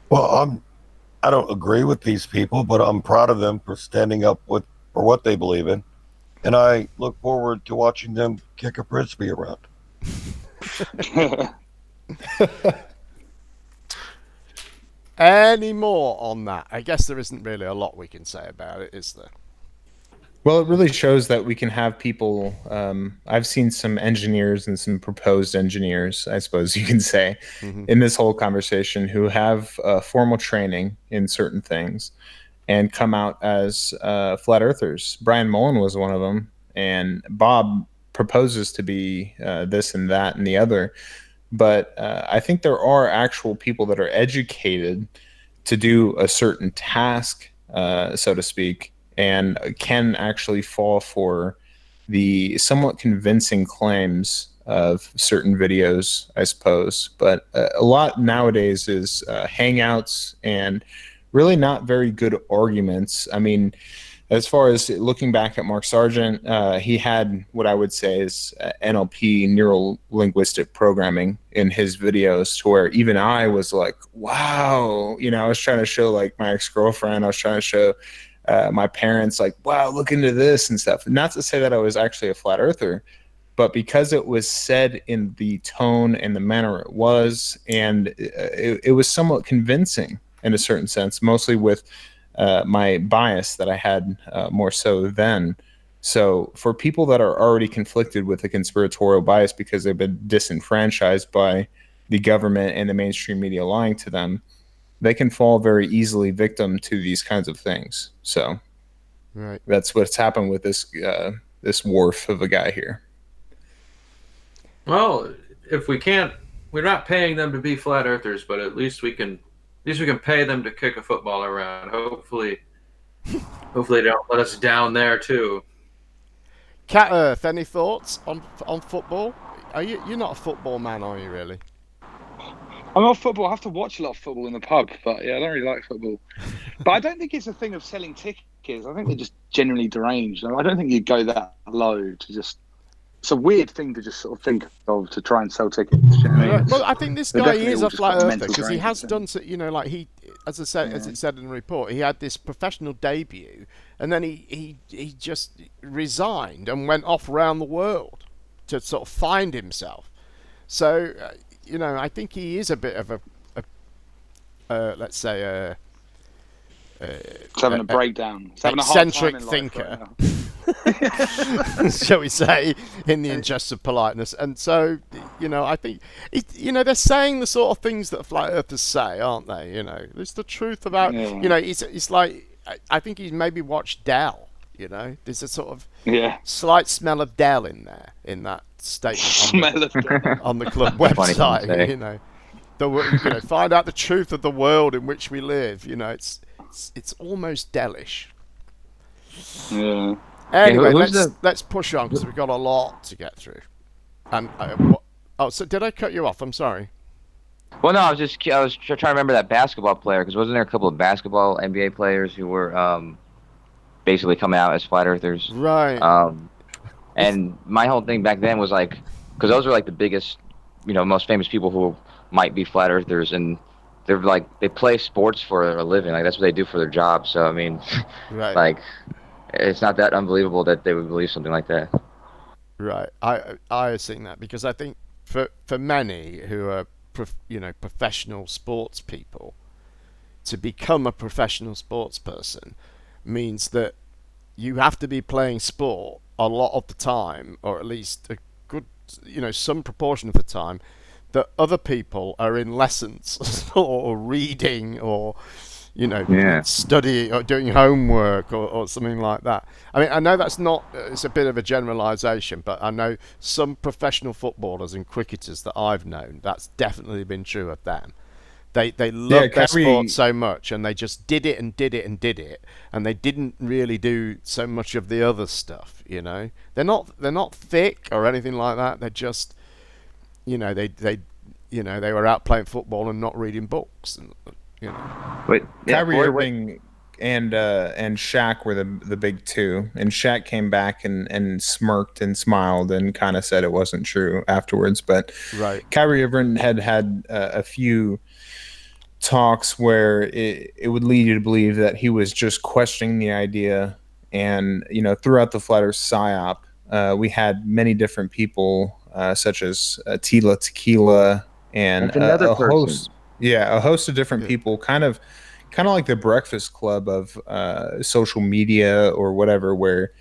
Well, I don't agree with these people, but I'm proud of them for standing up for what they believe in, and I look forward to watching them kick a frisbee around. Any more on that? I guess there isn't really a lot we can say about it, is there? Well, it really shows that we can have people. I've seen some engineers and some proposed engineers, I suppose you can say, in this whole conversation who have formal training in certain things and come out as flat earthers. Brian Mullen was one of them, and Bob proposes to be this and that and the other. But I think there are actual people that are educated to do a certain task, so to speak, and can actually fall for the somewhat convincing claims of certain videos, I suppose. But a lot nowadays is hangouts and really not very good arguments. I mean, as far as looking back at Mark Sargent, he had what I would say is NLP, neuro linguistic programming, in his videos, to where even I was like, wow, you know, I was trying to show like my ex-girlfriend, I was trying to show my parents, like, wow, look into this and stuff. Not to say that I was actually a flat earther, but because it was said in the tone and the manner it was, and it was somewhat convincing in a certain sense, mostly with my bias that I had more so then. So for people that are already conflicted with a conspiratorial bias because they've been disenfranchised by the government and the mainstream media lying to them, they can fall very easily victim to these kinds of things. So that's what's happened with this this wharf of a guy here. Well, if we can't, we're not paying them to be flat earthers, but at least we can pay them to kick a football around. Hopefully they don't let us down there too. Cat Earth, any thoughts on football? You're not a football man, are you really? I'm not football. I have to watch a lot of football in the pub, but yeah, I don't really like football. But I don't think it's a thing of selling tickets. I think they're just generally deranged. I don't think you'd go that low to just. It's a weird thing to just sort of think of to try and sell tickets. You know what I mean? Well, I think this guy is a flat earther because he has done, like he, as I said, as it said in the report, he had this professional debut, and then he just resigned and went off around the world to sort of find himself. So, I think he is a bit of a let's say having a breakdown. Eccentric thinker. Shall we say, in the interest of politeness. And so, I think, they're saying the sort of things that flat earthers say, aren't they? It's the truth about, it's like, I think he's maybe watched Dell, there's a sort of slight smell of Dell in there, in that statement on the club website, find out the truth of the world in which we live, it's almost Dellish. Yeah. Anyway, let's push on because we've got a lot to get through. And so did I cut you off? I'm sorry. Well, no, I was trying to remember that basketball player because wasn't there a couple of basketball NBA players who were basically coming out as flat earthers? Right. And my whole thing back then was like, because those are like the biggest, most famous people who might be flat earthers, and they're like they play sports for a living, like that's what they do for their job. So I mean, like. It's not that unbelievable that they would believe something like that. Right. I have seen that because I think for many who are professional sports people, to become a professional sports person means that you have to be playing sport a lot of the time, or at least a good some proportion of the time, that other people are in lessons or reading or study or doing homework or something like that. I mean, I know that's not, it's a bit of a generalisation, but I know some professional footballers and cricketers that I've known, that's definitely been true of them. They love their sport so much, and they just did it and did it and did it, and they didn't really do so much of the other stuff. They're not thick or anything like that. They're just, they were out playing football and not reading books. And, Wait, Kyrie Irving and Shaq were the big two, and Shaq came back and smirked and smiled and kind of said it wasn't true afterwards. But Kyrie Irving had a few talks where it would lead you to believe that he was just questioning the idea. And throughout the Flat Earth psyop, we had many different people, such as TheTTguy and a host. Yeah, a host of different people, kind of like the Breakfast Club of social media or whatever, where,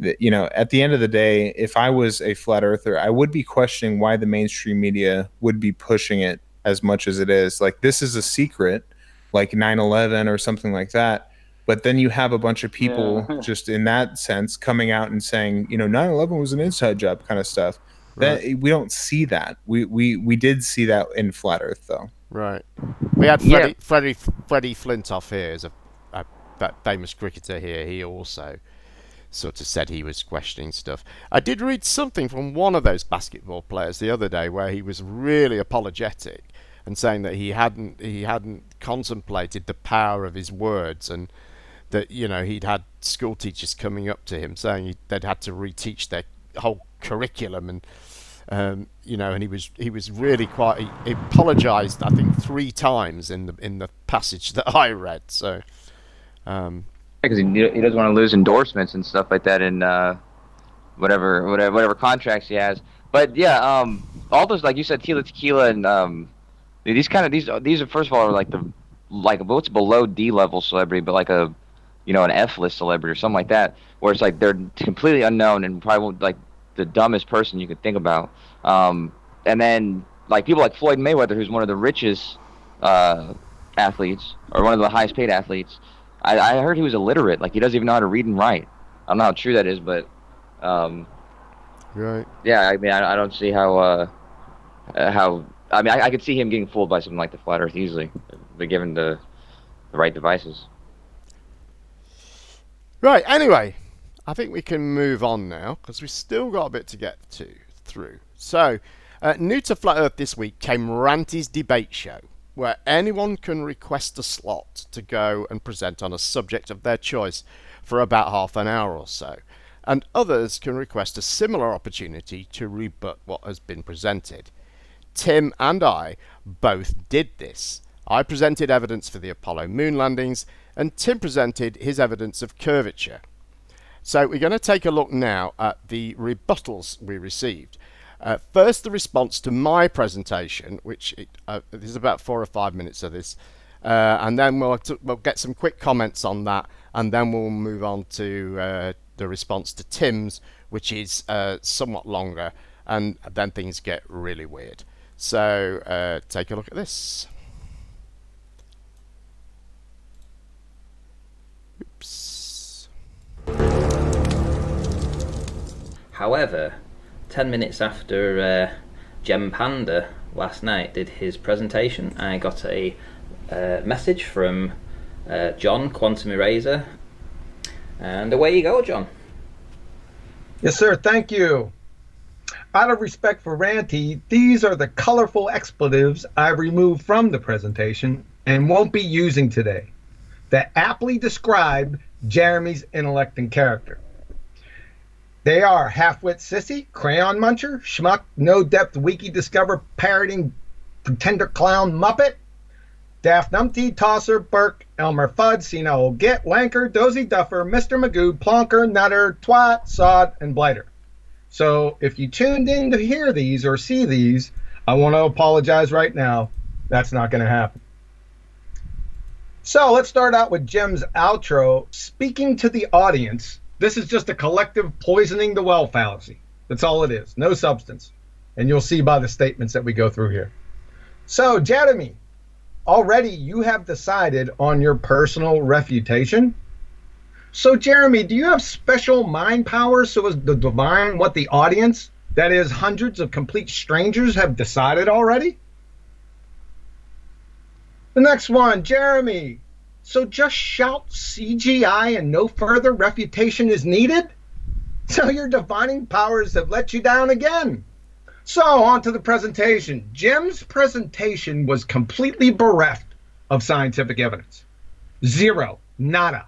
at the end of the day, if I was a flat earther, I would be questioning why the mainstream media would be pushing it as much as it is. Like, this is a secret, like 9/11 or something like that. But then you have a bunch of people just in that sense coming out and saying, 9/11 was an inside job kind of stuff. That we don't see that. We did see that in Flat Earth, though. Right. We had Freddie Flintoff here, as that famous cricketer here. He also sort of said he was questioning stuff. I did read something from one of those basketball players the other day where he was really apologetic and saying that he hadn't contemplated the power of his words, and that he'd had school teachers coming up to him saying they'd had to reteach their whole curriculum, and and he was really quite. He apologised, I think, 3 times in the passage that I read. So, because he doesn't want to lose endorsements and stuff like that, and whatever contracts he has. But yeah, all those, like you said, TheTTguy and these are, first of all, are like what's below D level celebrity, but like a an F-list celebrity or something like that, where it's like they're completely unknown and probably like the dumbest person you could think about. And then like people like Floyd Mayweather, who's one of the richest athletes or one of the highest paid athletes. I heard he was illiterate. Like he doesn't even know how to read and write. I don't know how true that is, but right. Yeah, I mean, I don't see how I mean, I could see him getting fooled by something like the flat Earth easily, but given the right devices. Right. Anyway, I think we can move on now because we've still got a bit to get through. So, new to Flat Earth this week came Ranty's debate show, where anyone can request a slot to go and present on a subject of their choice for about half an hour or so, and others can request a similar opportunity to rebut what has been presented. Tim and I both did this. I presented evidence for the Apollo moon landings, and Tim presented his evidence of curvature. So we're going to take a look now at the rebuttals we received. First, the response to my presentation, which there's about 4 or 5 minutes of this, and then we'll get some quick comments on that, and then we'll move on to the response to Tim's, which is somewhat longer, and then things get really weird. So take a look at this. Oops. However, 10 minutes after Gem Panda last night did his presentation, I got a message from John, Quantum Eraser, and away you go, John. Yes, sir. Thank you. Out of respect for Ranty, these are the colorful expletives I removed from the presentation and won't be using today that aptly describe Jeremy's intellect and character. They are half-wit sissy, crayon muncher, schmuck, no-depth wiki discover parroting pretender clown muppet, daft numpty, tosser, Burke, Elmer Fudd, senile git, wanker, dozy duffer, Mr. Magoo, plonker, nutter, twat, sod, and blighter. So if you tuned in to hear these or see these, I want to apologize right now. That's not going to happen. So let's start out with Jem's outro. Speaking to the audience, this is just a collective poisoning the well fallacy. That's all it is. No substance. And you'll see by the statements that we go through here. So, Jeremy, already you have decided on your personal refutation. So, Jeremy, do you have special mind powers so as to divine what the audience, that is hundreds of complete strangers, have decided already? The next one, Jeremy. So just shout CGI and no further refutation is needed? So your divining powers have let you down again. So on to the presentation. Jim's presentation was completely bereft of scientific evidence. Zero. Nada.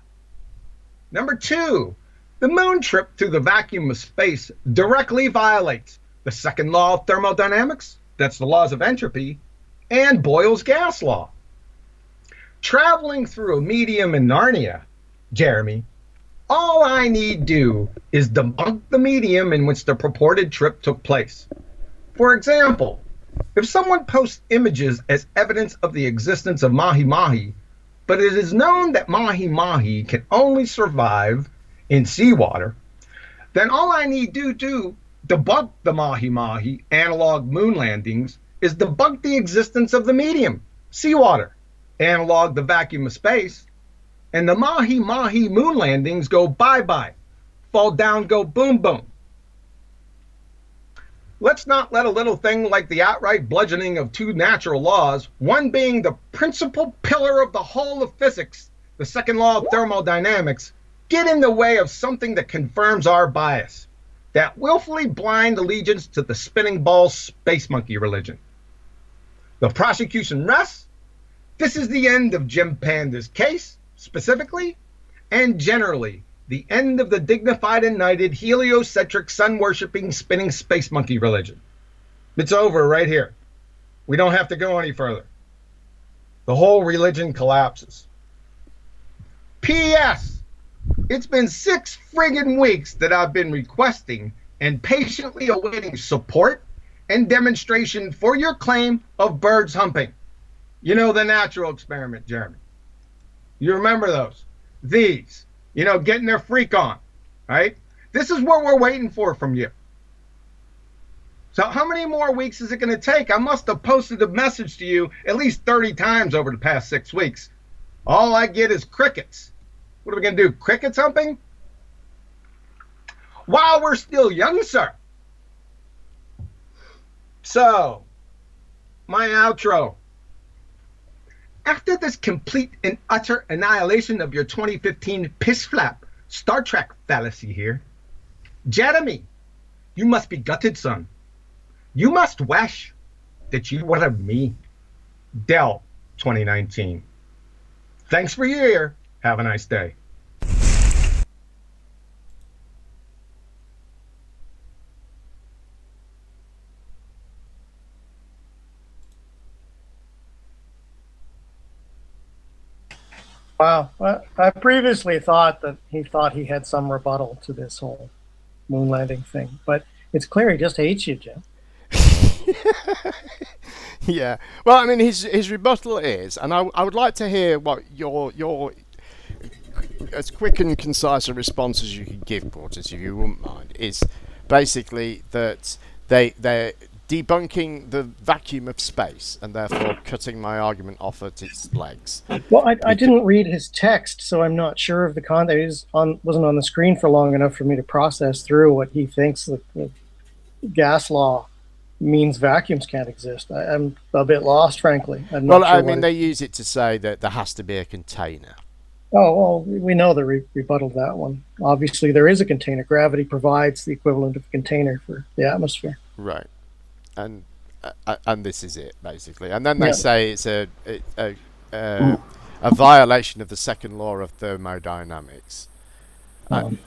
Number 2, the moon trip through the vacuum of space directly violates the second law of thermodynamics, that's the laws of entropy, and Boyle's gas law. Traveling through a medium in Narnia, Jeremy, all I need do is debunk the medium in which the purported trip took place. For example, if someone posts images as evidence of the existence of mahi-mahi, but it is known that mahi-mahi can only survive in seawater, then all I need to debunk the mahi-mahi analog moon landings is debunk the existence of the medium, seawater, analog the vacuum of space, and the mahi-mahi moon landings go bye-bye, fall down, go boom-boom. Let's not let a little thing like the outright bludgeoning of 2 natural laws, one being the principal pillar of the whole of physics, the second law of thermodynamics, get in the way of something that confirms our bias, that willfully blind allegiance to the spinning ball space monkey religion. The prosecution rests. This is the end of Jim Panda's case, specifically, and generally, the end of the dignified and knighted heliocentric sun-worshipping spinning space monkey religion. It's over right here. We don't have to go any further. The whole religion collapses. P.S. It's been 6 friggin' weeks that I've been requesting and patiently awaiting support and demonstration for your claim of birds humping. You know, the natural experiment, Jeremy. You remember those? These. getting their freak on, right? This is what we're waiting for from you. So how many more weeks is it going to take? I must have posted a message to you at least 30 times over the past 6 weeks. All I get is crickets. What are we going to do, cricket humping? While we're still young, sir. So, my outro. After this complete and utter annihilation of your 2015 piss flap Star Trek fallacy here, Jeremy, you must be gutted, son. You must wish that you were me. Dell 2019. Thanks for your ear. Have a nice day. Wow. I previously thought that he had some rebuttal to this whole moon landing thing, but it's clear he just hates you, Jim. Yeah. Well, I mean, his rebuttal is, and I would like to hear what your as quick and concise a response as you can give, Portis, if you wouldn't mind, is basically that they're debunking the vacuum of space and therefore cutting my argument off at its legs. Well, I didn't read his text, so I'm not sure of the content. Wasn't on the screen for long enough for me to process through what he thinks the gas law means vacuums can't exist. I'm a bit lost, frankly. Well, I mean, they use it to say that there has to be a container. Oh, well, we know they rebutted that one. Obviously, there is a container. Gravity provides the equivalent of a container for the atmosphere. Right. And this is it, basically. And then they say it's a violation of the second law of thermodynamics. I'm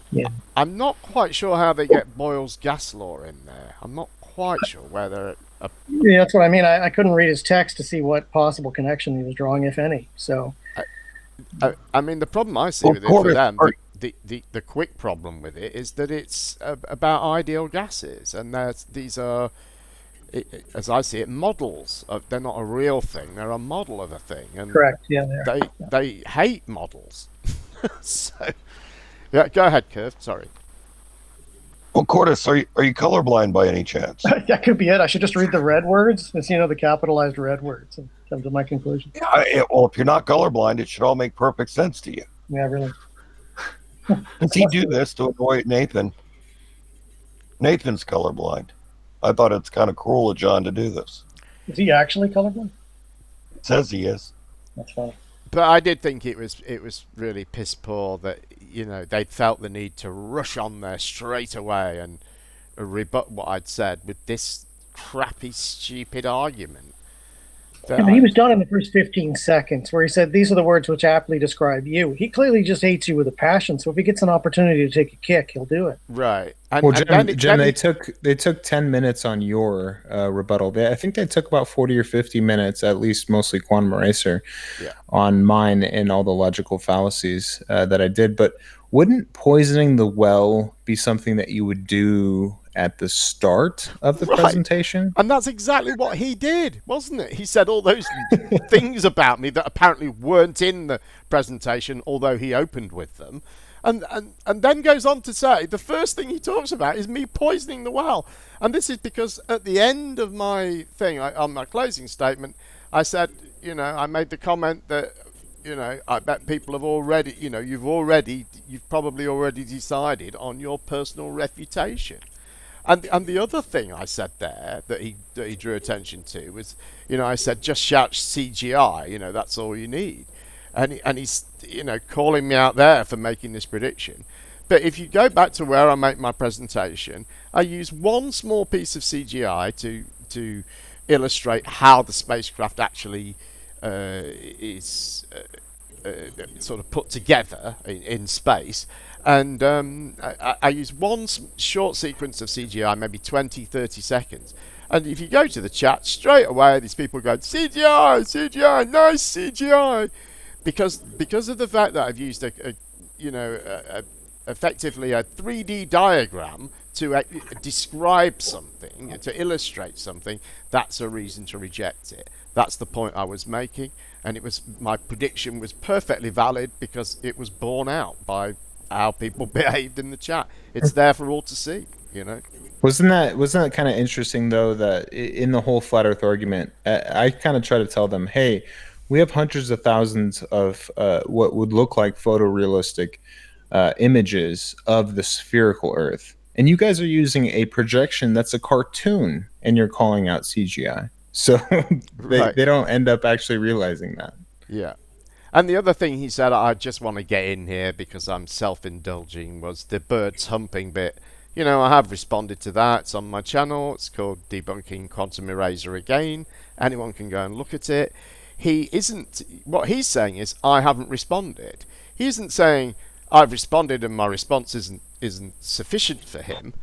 not quite sure how they get Boyle's gas law in there. I'm not quite sure whether... Yeah, that's what I mean. I couldn't read his text to see what possible connection he was drawing, if any. So, I mean, the problem I see with it for them, the quick problem with it is that it's about ideal gases, and these are, as I see it, models. They're not a real thing; they're a model of a thing. And correct. Yeah, they hate models. So, yeah, go ahead, Curve. Sorry. Well, Cordis, are you colorblind by any chance? That could be it. I should just read the red words. It's, the capitalized red words and come to my conclusion. Yeah, well, if you're not colorblind, it should all make perfect sense to you. Yeah, really. Does he do this to avoid Nathan? Nathan's colorblind. I thought it's kind of cruel of John to do this. Is he actually colorblind? It says he is. That's funny. But I did think it was really piss poor that they felt the need to rush on there straight away and rebut what I'd said with this crappy, stupid argument. Yeah, but he was done in the first 15 seconds, where he said, "These are the words which aptly describe you." He clearly just hates you with a passion. So if he gets an opportunity to take a kick, he'll do it. Right. Well, Jim, they took 10 minutes on your rebuttal. I think they took about 40 or 50 minutes, at least mostly Quantum Eraser, on mine and all the logical fallacies that I did. But wouldn't poisoning the well be something that you would do at the start of the presentation? And that's exactly what he did, wasn't it? He said all those things about me that apparently weren't in the presentation, although he opened with them. And then goes on to say the first thing he talks about is me poisoning the well. And this is because at the end of my thing, on my closing statement, I said, I made the comment that, I bet people have already, you've probably already decided on your personal refutation. And the other thing I said there that he drew attention to was, I said, just shout CGI, that's all you need. And he's, calling me out there for making this prediction. But if you go back to where I make my presentation, I use one small piece of CGI to illustrate how the spacecraft actually is sort of put together in space. And I use one short sequence of CGI, maybe 20, 30 seconds. And if you go to the chat, straight away, these people go, CGI, CGI, nice CGI. Because of the fact that I've used effectively a 3D diagram to describe something, to illustrate something, that's a reason to reject it. That's the point I was making, and my prediction was perfectly valid because it was borne out by how people behaved in the chat. It's there for all to see, you know. Wasn't that kind of interesting though, that in the whole flat Earth argument, I kind of try to tell them, hey, we have hundreds of thousands of what would look like photorealistic images of the spherical Earth, and you guys are using a projection that's a cartoon, and you're calling out CGI. So they don't end up actually realizing that. Yeah. And the other thing he said, I just want to get in here because I'm self-indulging, was the birds humping bit. You know, I have responded to that. It's on my channel. It's called Debunking Quantum Eraser Again. Anyone can go and look at it. What he's saying is, I haven't responded. He isn't saying, I've responded and my response isn't sufficient for him.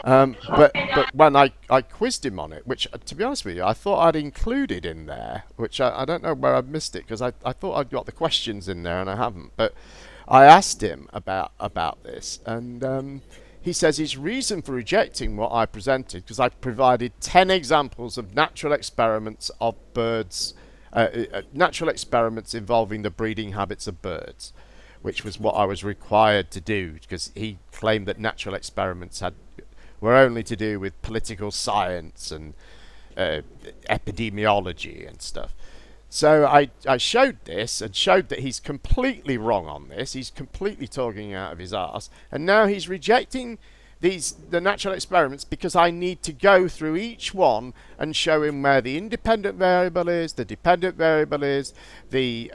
But when I quizzed him on it, which, to be honest with you, I thought I'd included in there, which I don't know where I've missed it, because I thought I'd got the questions in there and I haven't. But I asked him about this, and he says his reason for rejecting what I presented, because I provided 10 examples of natural experiments of birds, natural experiments involving the breeding habits of birds, which was what I was required to do, because he claimed that natural experiments were only to do with political science and epidemiology and stuff. So I showed this and showed that he's completely wrong on this. He's completely talking out of his arse, and now he's rejecting the natural experiments because I need to go through each one and show him where the independent variable is, the dependent variable is, the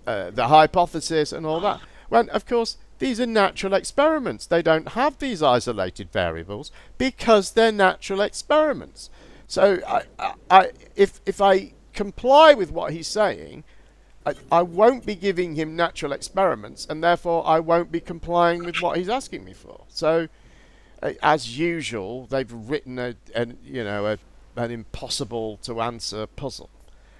hypothesis and all that. When, of course, these are natural experiments. They don't have these isolated variables because they're natural experiments. So if I comply with what he's saying, I won't be giving him natural experiments, and therefore I won't be complying with what he's asking me for. So, as usual, they've written an impossible to answer puzzle.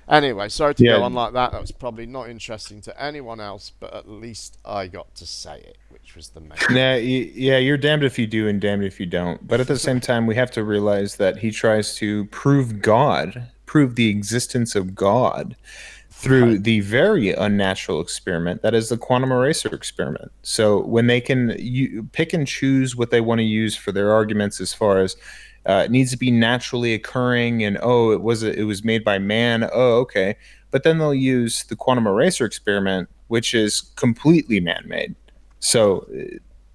Anyway, sorry to go on like that. That was probably not interesting to anyone else, but at least I got to say it, which was the main. Yeah, you're damned if you do and damned if you don't. But at the same time, we have to realize that he tries to prove the existence of God through the very unnatural experiment that is the quantum eraser experiment. So when they can pick and choose what they want to use for their arguments, as far as it needs to be naturally occurring, and it was made by man. Oh, okay. But then they'll use the quantum eraser experiment, which is completely man-made. So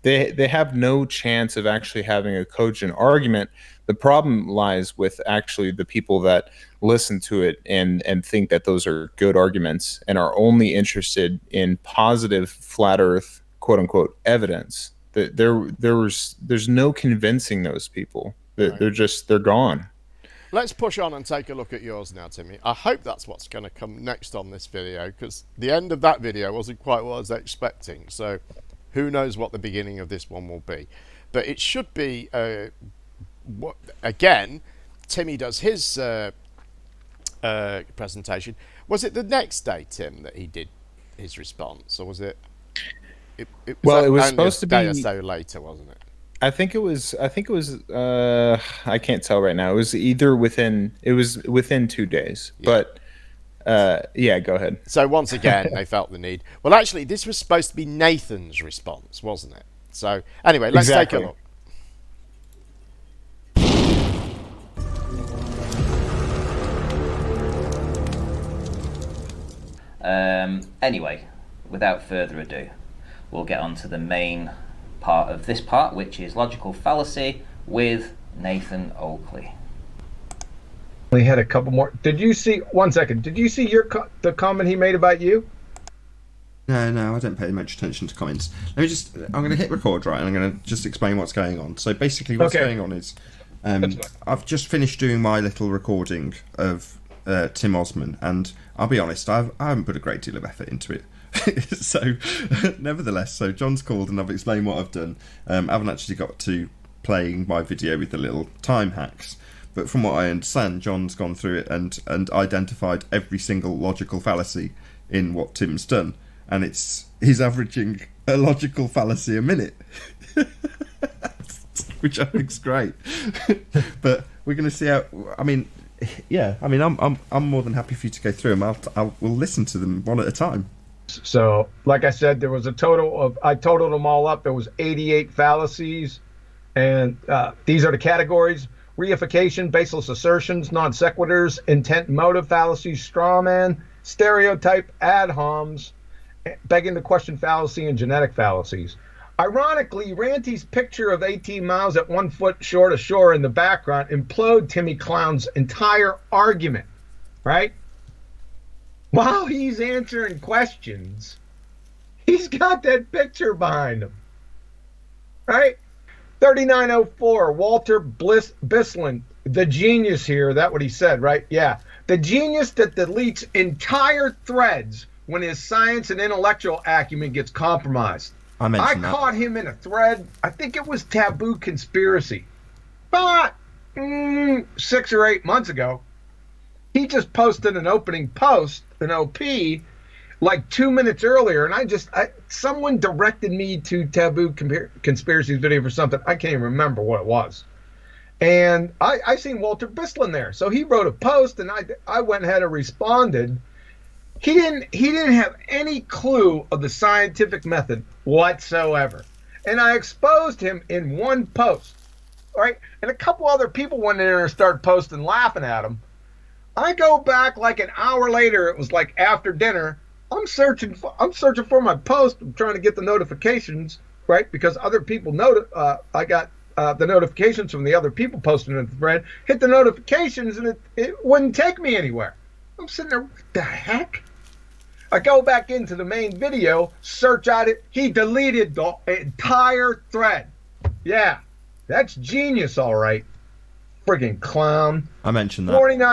they have no chance of actually having a cogent argument. The problem lies with actually the people that listen to it and think that those are good arguments and are only interested in positive flat Earth quote unquote evidence. There's no convincing those people. They're gone. Let's push on and take a look at yours now, Timmy. I hope that's what's going to come next on this video, because the end of that video wasn't quite what I was expecting. So who knows what the beginning of this one will be. But it should be, again, Timmy does his presentation. Was it the next day, Tim, that he did his response? Or was it... It was supposed to be a day or so later, wasn't it? I think it was. I can't tell right now. It was either within 2 days. Yeah. But yeah, go ahead. So once again, they felt the need. Well, actually, this was supposed to be Nathan's response, wasn't it? So anyway, let's take a look. Anyway, without further ado, we'll get on to the main part of this part, which is logical fallacy with Nathan Oakley. We had a couple more. Did you see? 1 second. Did you see the comment he made about you? No, I don't pay much attention to comments. I'm going to hit record, right, and I'm going to just explain what's going on. So basically, what's going on is, I've just finished doing my little recording of Tim Osman, and I'll be honest, I haven't put a great deal of effort into it. So, nevertheless, John's called and I've explained what I've done. I haven't actually got to playing my video with the little time hacks, but from what I understand, John's gone through it and identified every single logical fallacy in what Tim's done, and he's averaging a logical fallacy a minute, which I think's great. But we're going to see how. I'm more than happy for you to go through them. We'll listen to them one at a time. So, like I said, there was a total of, I totaled them all up, there was 88 fallacies. And these are the categories: reification, baseless assertions, non sequiturs, intent and motive fallacies, straw man, stereotype, ad homs, begging the question fallacy, and genetic fallacies. Ironically, Ranty's picture of 18 miles at 1 foot short of shore in the background implode Timmy Clown's entire argument, right? While he's answering questions, he's got that picture behind him, right? 3904, Walter Bislin, the genius here. That's what he said, right? Yeah. The genius that deletes entire threads when his science and intellectual acumen gets compromised. I caught him in a thread. I think it was Taboo Conspiracy. But 6 or 8 months ago, he just posted an opening post, an OP, like 2 minutes earlier, and someone directed me to Taboo Conspiracy's video for something. I can't even remember what it was. And I seen Walter Bislin there. So he wrote a post, and I went ahead and responded. He didn't have any clue of the scientific method whatsoever. And I exposed him in one post. Right? And a couple other people went in there and started posting, laughing at him. I go back like an hour later, it was like after dinner. I'm searching for my post. I'm trying to get the notifications, right? Because other people I got the notifications from the other people posting in the thread. Hit the notifications, and it wouldn't take me anywhere. I'm sitting there, what the heck? I go back into the main video, search out it. He deleted the entire thread. Yeah, that's genius, all right. Friggin' clown. I mentioned that. 49.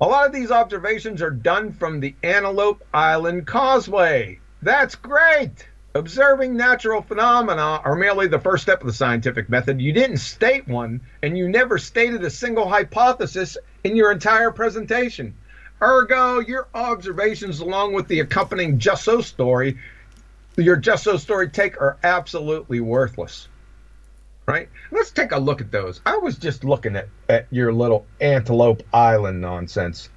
A lot of these observations are done from the Antelope Island Causeway. That's great. Observing natural phenomena are merely the first step of the scientific method. You didn't state one, and you never stated a single hypothesis in your entire presentation. Ergo, your observations along with the accompanying Just So story, your Just So story take, are absolutely worthless. Right? Let's take a look at those. I was just looking at your little Antelope Island nonsense.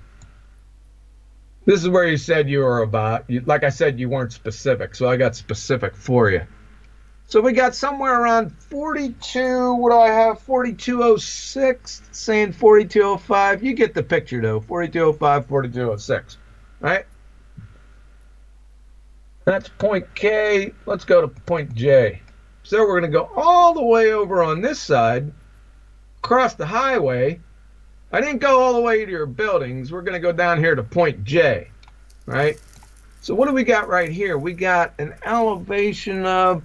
This is where you said you were about. Like I said, you weren't specific, so I got specific for you. So we got somewhere around 42, what do I have? 4206, saying 4205. You get the picture, though. 4205, 4206. Right? That's point K. Let's go to point J. So we're going to go all the way over on this side, across the highway. I didn't go all the way to your buildings. We're going to go down here to point J, right? So what do we got right here? We got an elevation of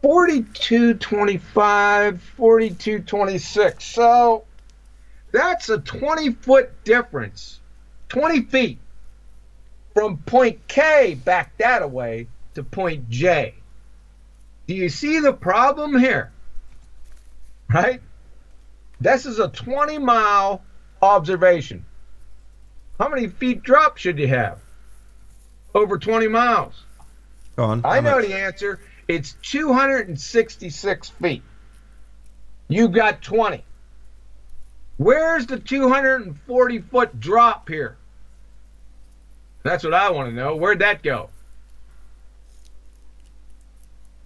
4225, 4226. So that's a 20-foot difference, 20 feet from point K back that away to point J. Do you see the problem here? Right? This is a 20-mile observation. How many feet drop should you have? Over 20 miles. Go on. I know the answer. It's 266 feet. You got 20. Where's the 240-foot drop here? That's what I want to know. Where'd that go?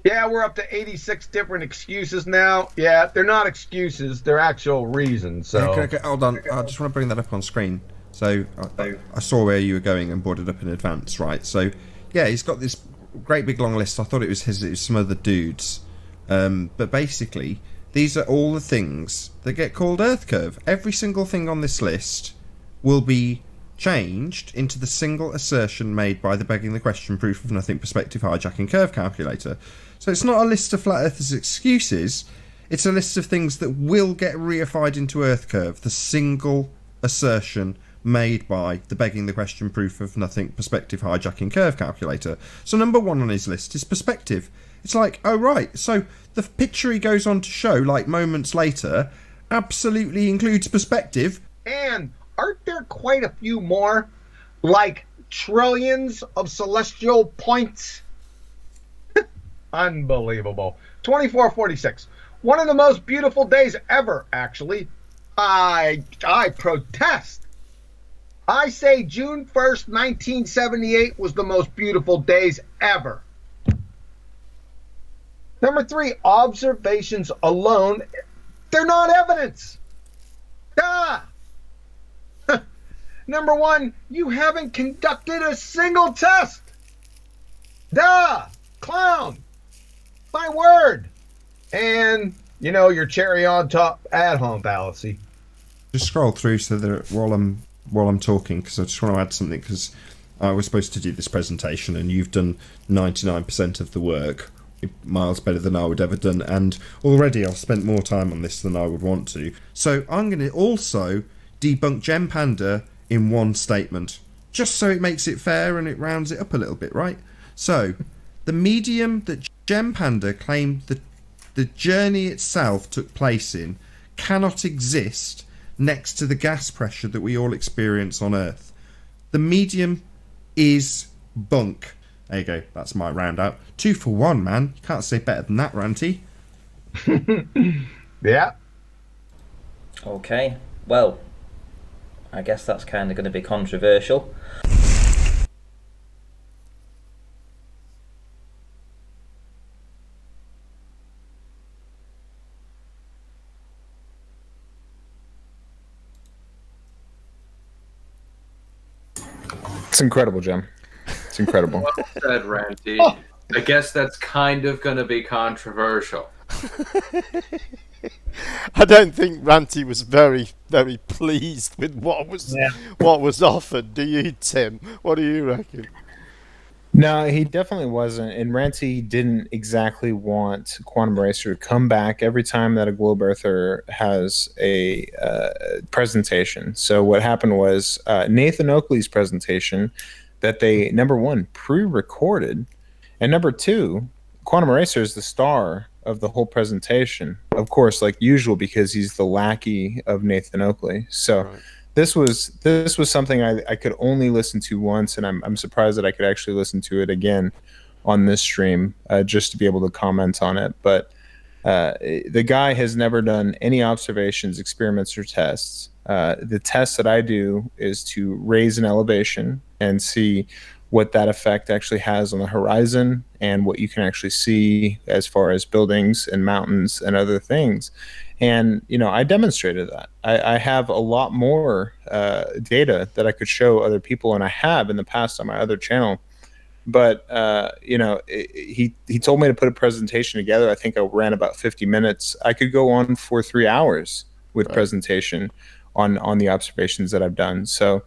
Yeah, we're up to 86 different excuses now. Yeah, they're not excuses. They're actual reasons. So. Okay, hold on. I just want to bring that up on screen. So I saw where you were going and brought it up in advance, right? So, yeah, he's got this great big long list. I thought it was some other dudes. But basically, these are all the things that get called Earth Curve. Every single thing on this list will be changed into the single assertion made by the begging the question proof of nothing perspective hijacking curve calculator. So it's not a list of flat earthers' excuses, it's a list of things that will get reified into Earth Curve, the single assertion made by the begging the question proof of nothing perspective hijacking curve calculator. So number one on his list is perspective. It's like, oh right, so the picture he goes on to show, like moments later, absolutely includes perspective. And aren't there quite a few more, like trillions of celestial points? Unbelievable. 2446. One of the most beautiful days ever, actually. I protest. I say June 1st, 1978 was the most beautiful days ever. Number 3, observations alone, they're not evidence. Duh! Number 1, you haven't conducted a single test. Duh! Clown! My word! And, you know, your cherry on top at-home fallacy. Just scroll through so that while I'm talking, because I just want to add something, because I was supposed to do this presentation and you've done 99% of the work, miles better than I would ever done, and already I've spent more time on this than I would want to. So I'm going to also debunk Gem Panda in one statement, just so it makes it fair and it rounds it up a little bit, right? So, the medium that Gem Panda claimed that the journey itself took place in cannot exist next to the gas pressure that we all experience on Earth. The medium is bunk. There you go, that's my round out. 2 for 1, man. You can't say better than that, Ranty. Yeah. Okay, well, I guess that's kind of going to be controversial. It's incredible, Jim. It's incredible. Well said, Ranty. I guess that's kind of going to be controversial. I don't think Ranty was very, very pleased with what was offered. Do you, Tim? What do you reckon? No, he definitely wasn't. And Ranty didn't exactly want Quantum Racer to come back every time that a Globe Earther has a presentation. So what happened was Nathan Oakley's presentation that they, number 1, pre-recorded, and number 2, Quantum Racer is the star of the whole presentation, of course, like usual, because he's the lackey of Nathan Oakley. So right. This was something I could only listen to once, and I'm surprised that I could actually listen to it again on this stream just to be able to comment on it. But the guy has never done any observations, experiments, or tests. The test that I do is to raise an elevation and see what that effect actually has on the horizon and what you can actually see as far as buildings and mountains and other things. And, you know, I demonstrated that. I have a lot more data that I could show other people, and I have in the past on my other channel. But, you know, he told me to put a presentation together. I think I ran about 50 minutes. I could go on for 3 hours with presentation on the observations that I've done. So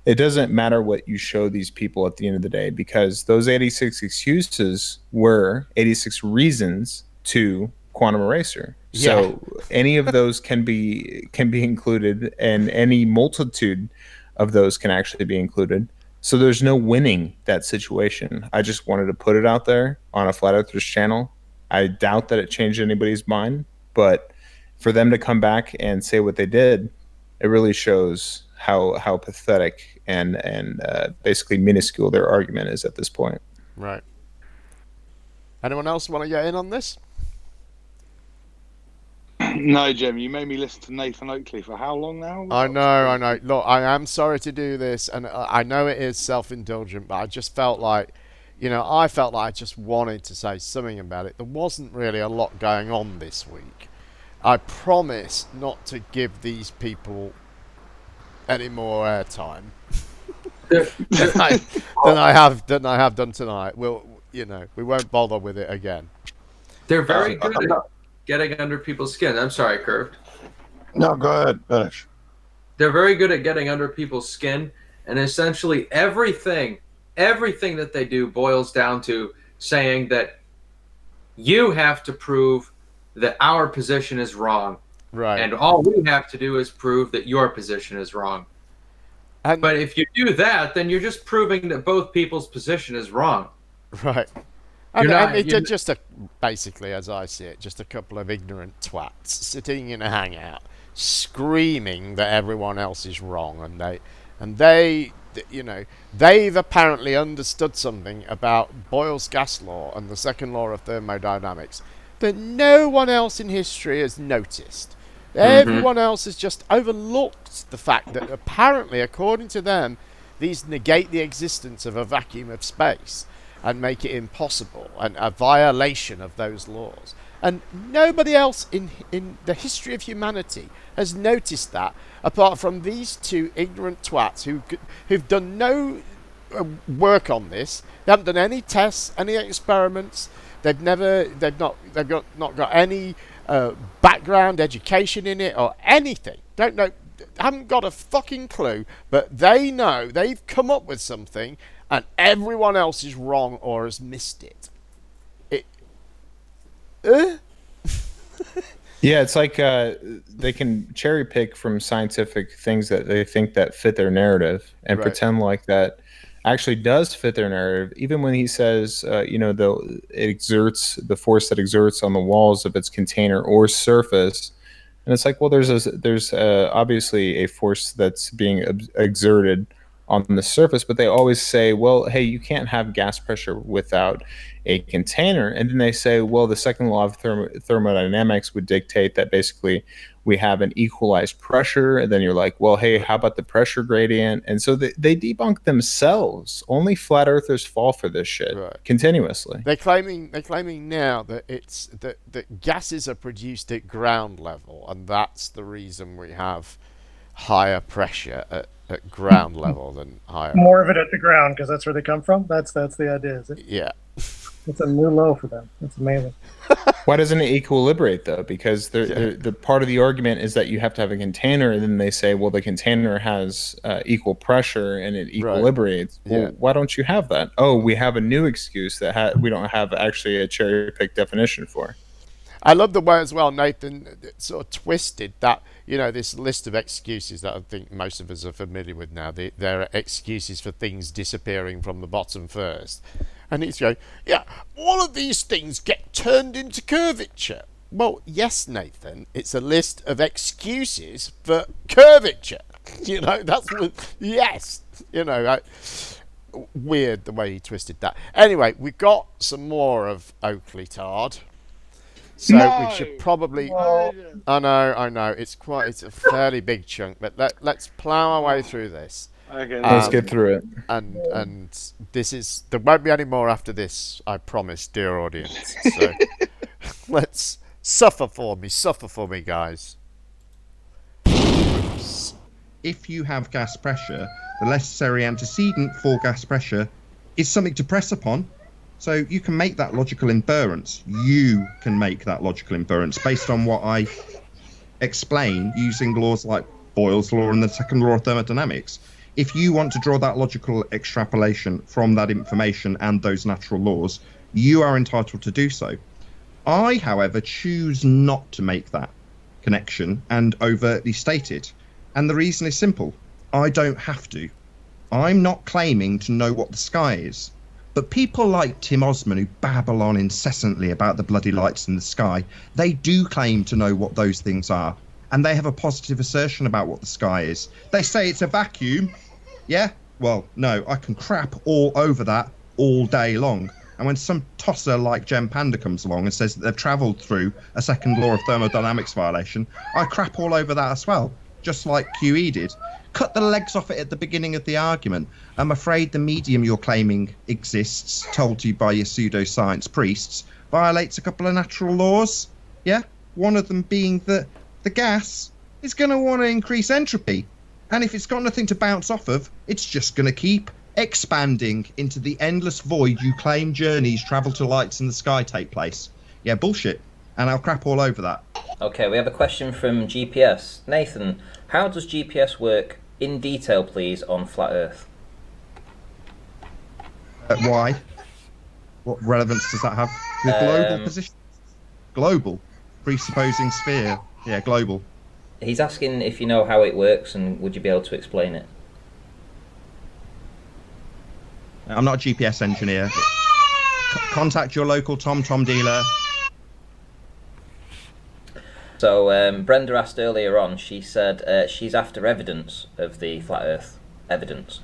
it doesn't matter what you show these people at the end of the day, because those 86 excuses were 86 reasons to Quantum Eraser. So any of those can be included, and any multitude of those can actually be included. So there's no winning that situation. I just wanted to put it out there on a Flat Earthers channel. I doubt that it changed anybody's mind, but for them to come back and say what they did, it really shows how pathetic and basically minuscule their argument is at this point. Right. Anyone else want to get in on this? No, Jim, you made me listen to Nathan Oakley for how long now? I know. Look, I am sorry to do this, and I know it is self-indulgent, but I just felt like, you know, I just wanted to say something about it. There wasn't really a lot going on this week. I promise not to give these people any more airtime than I have done tonight. We won't bother with it again. They're very good at getting under people's skin. I'm sorry, Curved. No, go ahead. Finish. They're very good at getting under people's skin, and essentially everything that they do boils down to saying that you have to prove that our position is wrong. Right. And all we have to do is prove that your position is wrong. But if you do that, then you're just proving that both people's position is wrong. Right. Just basically, as I see it, just a couple of ignorant twats sitting in a hangout, screaming that everyone else is wrong, and they, you know, they've apparently understood something about Boyle's gas law and the second law of thermodynamics that no one else in history has noticed. Everyone else has just overlooked the fact that apparently, according to them, these negate the existence of a vacuum of space and make it impossible, and a violation of those laws. And nobody else in the history of humanity has noticed that, apart from these two ignorant twats who've done no work on this. They haven't done any tests, any experiments. They've not got any background education in it or anything. Don't know. Haven't got a fucking clue. But they know they've come up with something, and everyone else is wrong or has missed it. Yeah, it's like they can cherry pick from scientific things that they think that fit their narrative and pretend like that actually does fit their narrative. Even when he says, it exerts the force that exerts on the walls of its container or surface, and it's like, well, there's obviously a force that's being exerted on the surface, but they always say, well, hey, you can't have gas pressure without a container. And then they say, well, the second law of thermodynamics would dictate that basically we have an equalized pressure. And then you're like, well, hey, how about the pressure gradient? And so they debunk themselves. Only flat earthers fall for this shit continuously. They're claiming now that it's that gases are produced at ground level, and that's the reason we have higher pressure at ground level than higher. More of it at the ground because that's where they come from. That's the idea, is it? Yeah. It's a new low for them. That's amazing. Why doesn't it equilibrate though? Because the part of the argument is that you have to have a container, and then they say, well, the container has equal pressure and it equilibrates. Well, why don't you have that? Oh, we have a new excuse that we don't have actually a cherry-picked definition for. I love the way as well Nathan sort of twisted that, this list of excuses that I think most of us are familiar with now. There are excuses for things disappearing from the bottom first. And he's going, yeah, all of these things get turned into curvature. Well, yes, Nathan, it's a list of excuses for curvature. That's what, yes. Weird the way he twisted that. Anyway, we got some more of Oakley Tard. So we should probably. I know. It's a fairly big chunk, but let's plow our way through this. Okay, let's get through it. And there won't be any more after this, I promise, dear audience. So let's suffer for me, guys. If you have gas pressure, the necessary antecedent for gas pressure is something to press upon. So you can make that logical inference. You can make that logical inference based on what I explain using laws like Boyle's law and the second law of thermodynamics. If you want to draw that logical extrapolation from that information and those natural laws, you are entitled to do so. I, however, choose not to make that connection and overtly state it. And the reason is simple. I don't have to. I'm not claiming to know what the sky is. But people like Tim Osman, who babble on incessantly about the bloody lights in the sky, they do claim to know what those things are. And they have a positive assertion about what the sky is. They say it's a vacuum. Yeah? Well, no, I can crap all over that all day long. And when some tosser like Gem Panda comes along and says that they've travelled through a second law of thermodynamics violation, I crap all over that as well, just like QE did. Cut the legs off it at the beginning of the argument. I'm afraid the medium you're claiming exists, told to you by your pseudoscience priests, violates a couple of natural laws. Yeah? One of them being that the gas is going to want to increase entropy. And if it's got nothing to bounce off of, it's just going to keep expanding into the endless void you claim journeys travel to lights in the sky take place. Yeah, bullshit. And I'll crap all over that. Okay, we have a question from GPS. Nathan, how does GPS work in detail, please, on Flat Earth? Why? What relevance does that have? The global position? Global? Presupposing sphere. Yeah, global. He's asking if you know how it works and would you be able to explain it? I'm not a GPS engineer. Contact your local TomTom dealer. So Brenda asked earlier on, she said she's after evidence of the Flat Earth. Evidence.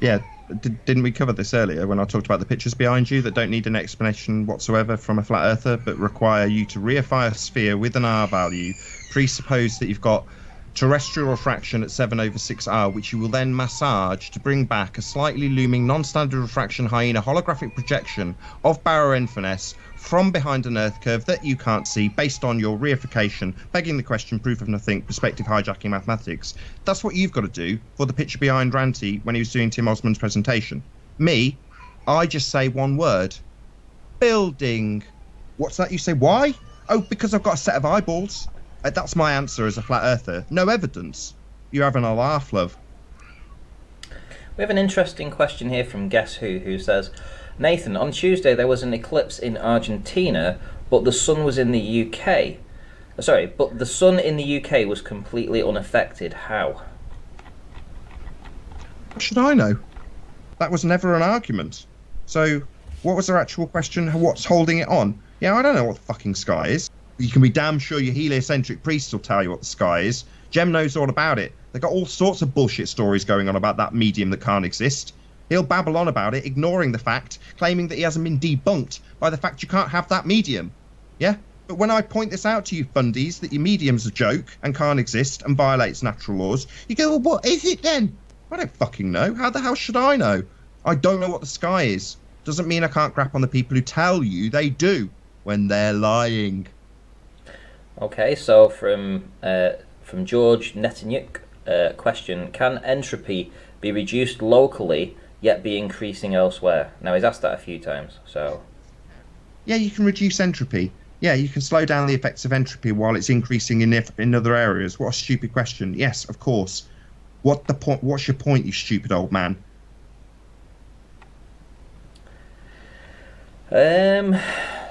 Yeah, Didn't we cover this earlier when I talked about the pictures behind you that don't need an explanation whatsoever from a flat earther, but require you to reify a sphere with an R value, presuppose that you've got terrestrial refraction at 7/6R, which you will then massage to bring back a slightly looming non-standard refraction hyena holographic projection of Barrow-Inverness from behind an Earth curve that you can't see based on your reification, begging the question, proof of nothing, perspective hijacking mathematics. That's what you've got to do for the picture behind Ranty when he was doing Tim Osmond's presentation. Me, I just say one word. Building. What's that you say? Why? Oh, because I've got a set of eyeballs. That's my answer as a flat earther. No evidence. You're having a laugh, love. We have an interesting question here from Guess Who says, Nathan, on Tuesday there was an eclipse in Argentina, but the sun was in the UK. But the sun in the UK was completely unaffected. How? What should I know? That was never an argument. So, what was their actual question? What's holding it on? Yeah, I don't know what the fucking sky is. You can be damn sure your heliocentric priests will tell you what the sky is. Jem knows all about it. They've got all sorts of bullshit stories going on about that medium that can't exist. He'll babble on about it, ignoring the fact, claiming that he hasn't been debunked by the fact you can't have that medium. Yeah? But when I point this out to you fundies, that your medium's a joke and can't exist and violates natural laws, you go, well, what is it then? I don't fucking know. How the hell should I know? I don't know what the sky is. Doesn't mean I can't crap on the people who tell you they do when they're lying. Okay, so from George Netanyuk, question: can entropy be reduced locally yet be increasing elsewhere? Now he's asked that a few times, so. Yeah, you can reduce entropy. Yeah, you can slow down the effects of entropy while it's increasing in other areas. What a stupid question. Yes, of course. What's your point, you stupid old man?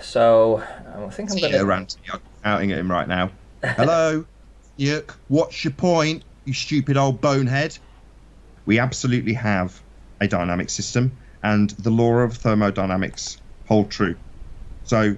So I think I'm going to rant outing at him right now. Hello, Yuck. What's your point, you stupid old bonehead? We absolutely have a dynamic system, and the law of thermodynamics hold true. So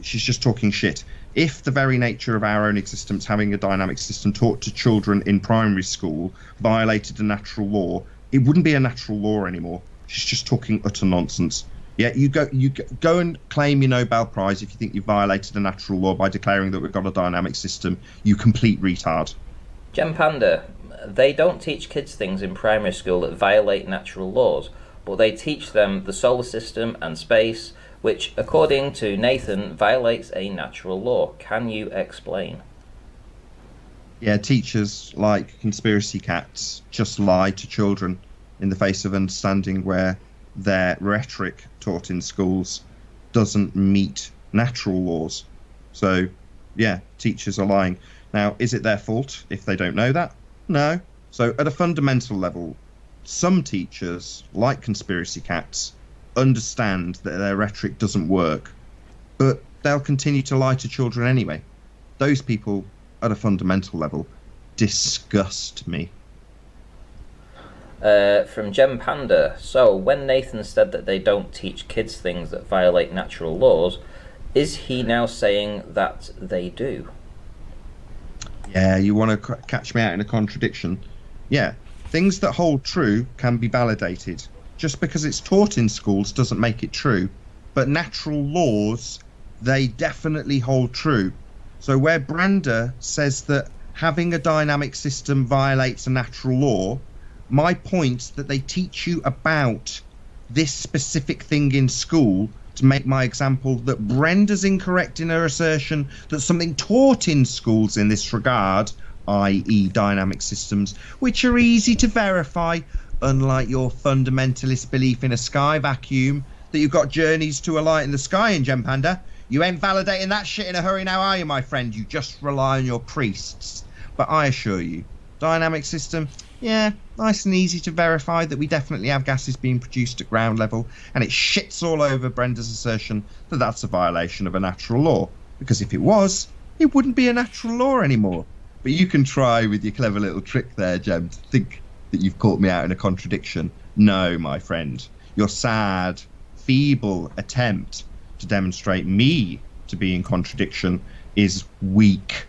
she's just talking shit. If the very nature of our own existence, having a dynamic system taught to children in primary school, violated a natural law, it wouldn't be a natural law anymore. She's just talking utter nonsense. Yeah, you go and claim your Nobel Prize if you think you violated a natural law by declaring that we've got a dynamic system, you complete retard. Gem Panda, they don't teach kids things in primary school that violate natural laws, but they teach them the solar system and space, which, according to Nathan, violates a natural law. Can you explain? Yeah, teachers like conspiracy cats just lie to children in the face of understanding where their rhetoric taught in schools doesn't meet natural laws. So, yeah, teachers are lying. Now, is it their fault if they don't know that? No. So, at a fundamental level, some teachers, like conspiracy cats, understand that their rhetoric doesn't work, but they'll continue to lie to children anyway. Those people, at a fundamental level, disgust me. From Gem Panda, so when Nathan said that they don't teach kids things that violate natural laws, is he now saying that they do? Yeah, you want to catch me out in a contradiction? Yeah, things that hold true can be validated. Just because it's taught in schools doesn't make it true. But natural laws, they definitely hold true. So where Branda says that having a dynamic system violates a natural law, my point that they teach you about this specific thing in school to make my example that Brenda's incorrect in her assertion that something taught in schools in this regard, i.e. dynamic systems, which are easy to verify, unlike your fundamentalist belief in a sky vacuum, that you've got journeys to a light in the sky in Gem Panda. You ain't validating that shit in a hurry now, are you, my friend? You just rely on your priests. But I assure you, dynamic system, yeah, nice and easy to verify that we definitely have gases being produced at ground level, and it shits all over Brenda's assertion that that's a violation of a natural law. Because if it was, it wouldn't be a natural law anymore. But you can try with your clever little trick there, Jem, to think that you've caught me out in a contradiction. No, my friend. Your sad, feeble attempt to demonstrate me to be in contradiction is weak.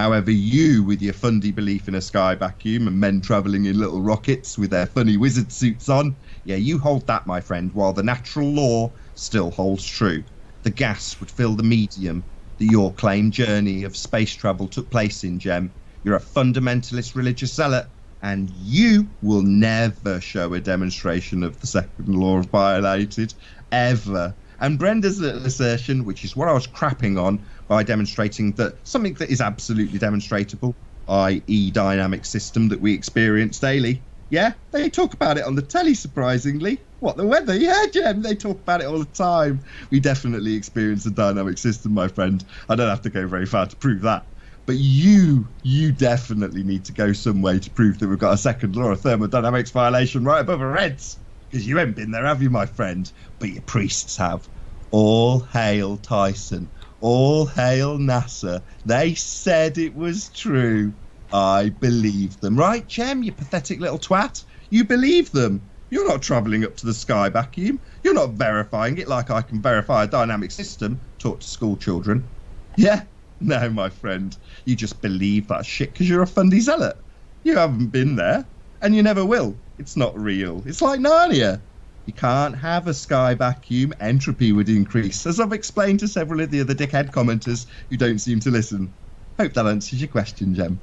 However, you, with your fundy belief in a sky vacuum and men travelling in little rockets with their funny wizard suits on, yeah, you hold that, my friend, while the natural law still holds true. The gas would fill the medium that your claimed journey of space travel took place in, Jem. You're a fundamentalist religious zealot, and you will never show a demonstration of the second law violated, ever. And Brenda's little assertion, which is what I was crapping on, by demonstrating that something that is absolutely demonstrable, i.e. dynamic system that we experience daily. Yeah, they talk about it on the telly, surprisingly. What, the weather? Yeah, Jem, they talk about it all the time. We definitely experience a dynamic system, my friend. I don't have to go very far to prove that. But you definitely need to go some way to prove that we've got a second law of thermodynamics violation right above our heads. Because you haven't been there, have you, my friend? But your priests have. All hail Tyson. All hail NASA. They said it was true. I believe them. Right, Jem, you pathetic little twat? You believe them. You're not travelling up to the sky vacuum. You're not verifying it like I can verify a dynamic system taught to school children. Yeah? No, my friend. You just believe that shit because you're a fundy zealot. You haven't been there, and you never will. It's not real. It's like Narnia. You can't have a sky vacuum. Entropy would increase, as I've explained to several of the other dickhead commenters who don't seem to listen. Hope that answers your question, Jem.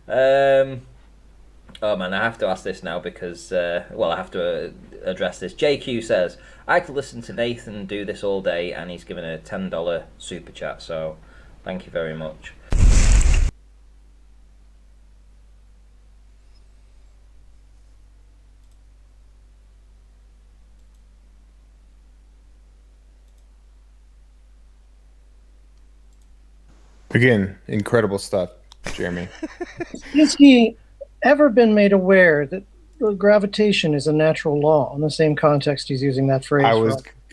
Oh man, I have to ask this now because, I have to address this. JQ says, I could listen to Nathan do this all day, and he's given a $10 super chat, so thank you very much. Again, incredible stuff, Jeremy. Has he ever been made aware that gravitation is a natural law? In the same context, he's using that phrase.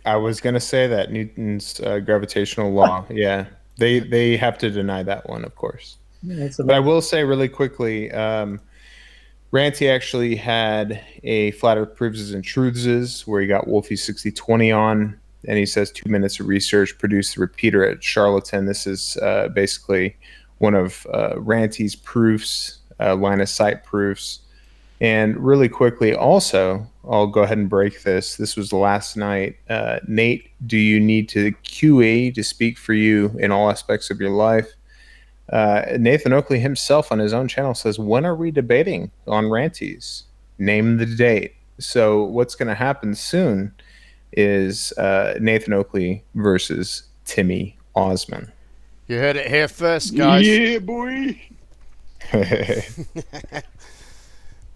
I was going to say that Newton's gravitational law. Yeah, they have to deny that one, of course. But I will say really quickly, Ranty actually had a Flat Earth Proofs and Truths where he got Wolfie 6020 on. And he says 2 minutes of research produced the repeater at Charlatan. This is basically one of Ranty's proofs, line of sight proofs. And really quickly, also, I'll go ahead and break this. This was last night. Nate, do you need to QA to speak for you in all aspects of your life? Nathan Oakley himself on his own channel says, when are we debating on Ranties? Name the date. So what's going to happen soon is Nathan Oakley versus Timmy Osman. You heard it here first, guys. Yeah, boy.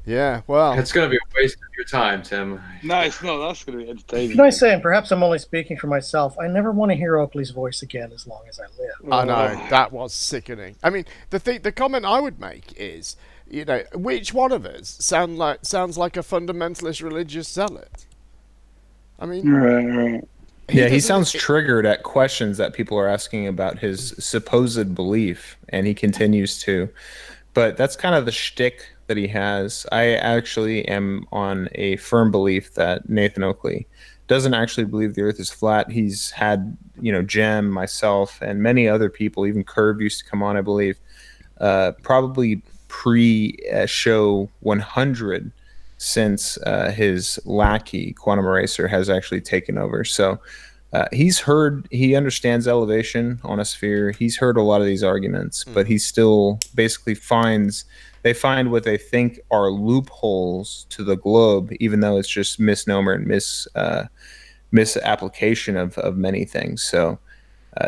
Yeah, well. It's going to be a waste of your time, Tim. No, it's not. That's going to be entertaining. Can I say, and perhaps I'm only speaking for myself, I never want to hear Oakley's voice again as long as I live. I know, that was sickening. I mean, the comment I would make is, you know, which one of us sounds like a fundamentalist religious zealot? I mean, right. He sounds triggered at questions that people are asking about his supposed belief, and he continues to. But that's kind of the shtick that he has. I actually am on a firm belief that Nathan Oakley doesn't actually believe the Earth is flat. He's had, Jem, myself, and many other people, even Curve used to come on, I believe, probably pre-show 100. Since his lackey, Quantum Eraser, has actually taken over. So he understands elevation on a sphere. He's heard a lot of these arguments, but he still basically they find what they think are loopholes to the globe, even though it's just misnomer and misapplication of many things. So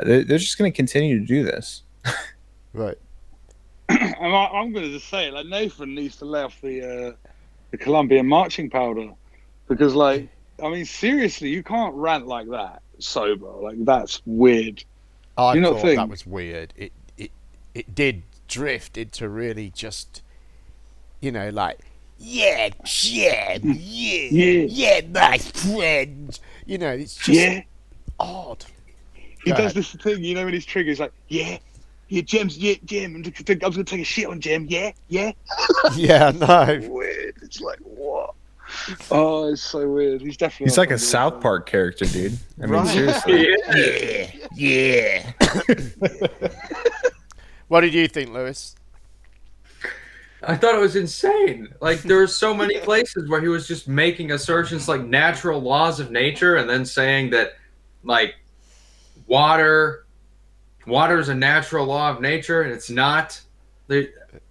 they're just going to continue to do this. Right. I'm going to just say it. Like, Nathan needs to lay off the Colombian marching powder, because seriously, you can't rant like that sober. Like, that's weird. I thought that was weird. It did drift into really just, yeah, Jem, yeah, my friend. It's just odd. He does this thing, when he's triggered, he's like, Jem, I'm just going to take a shit on Jem, yeah. Yeah, no. Weird. It's like, what? Oh, it's so weird. He's like a South Park character, dude. I mean, seriously. Yeah. What did you think, Lewis? I thought it was insane. Like, there were so many places where he was just making assertions like natural laws of nature and then saying that, like, water is a natural law of nature, and it's not.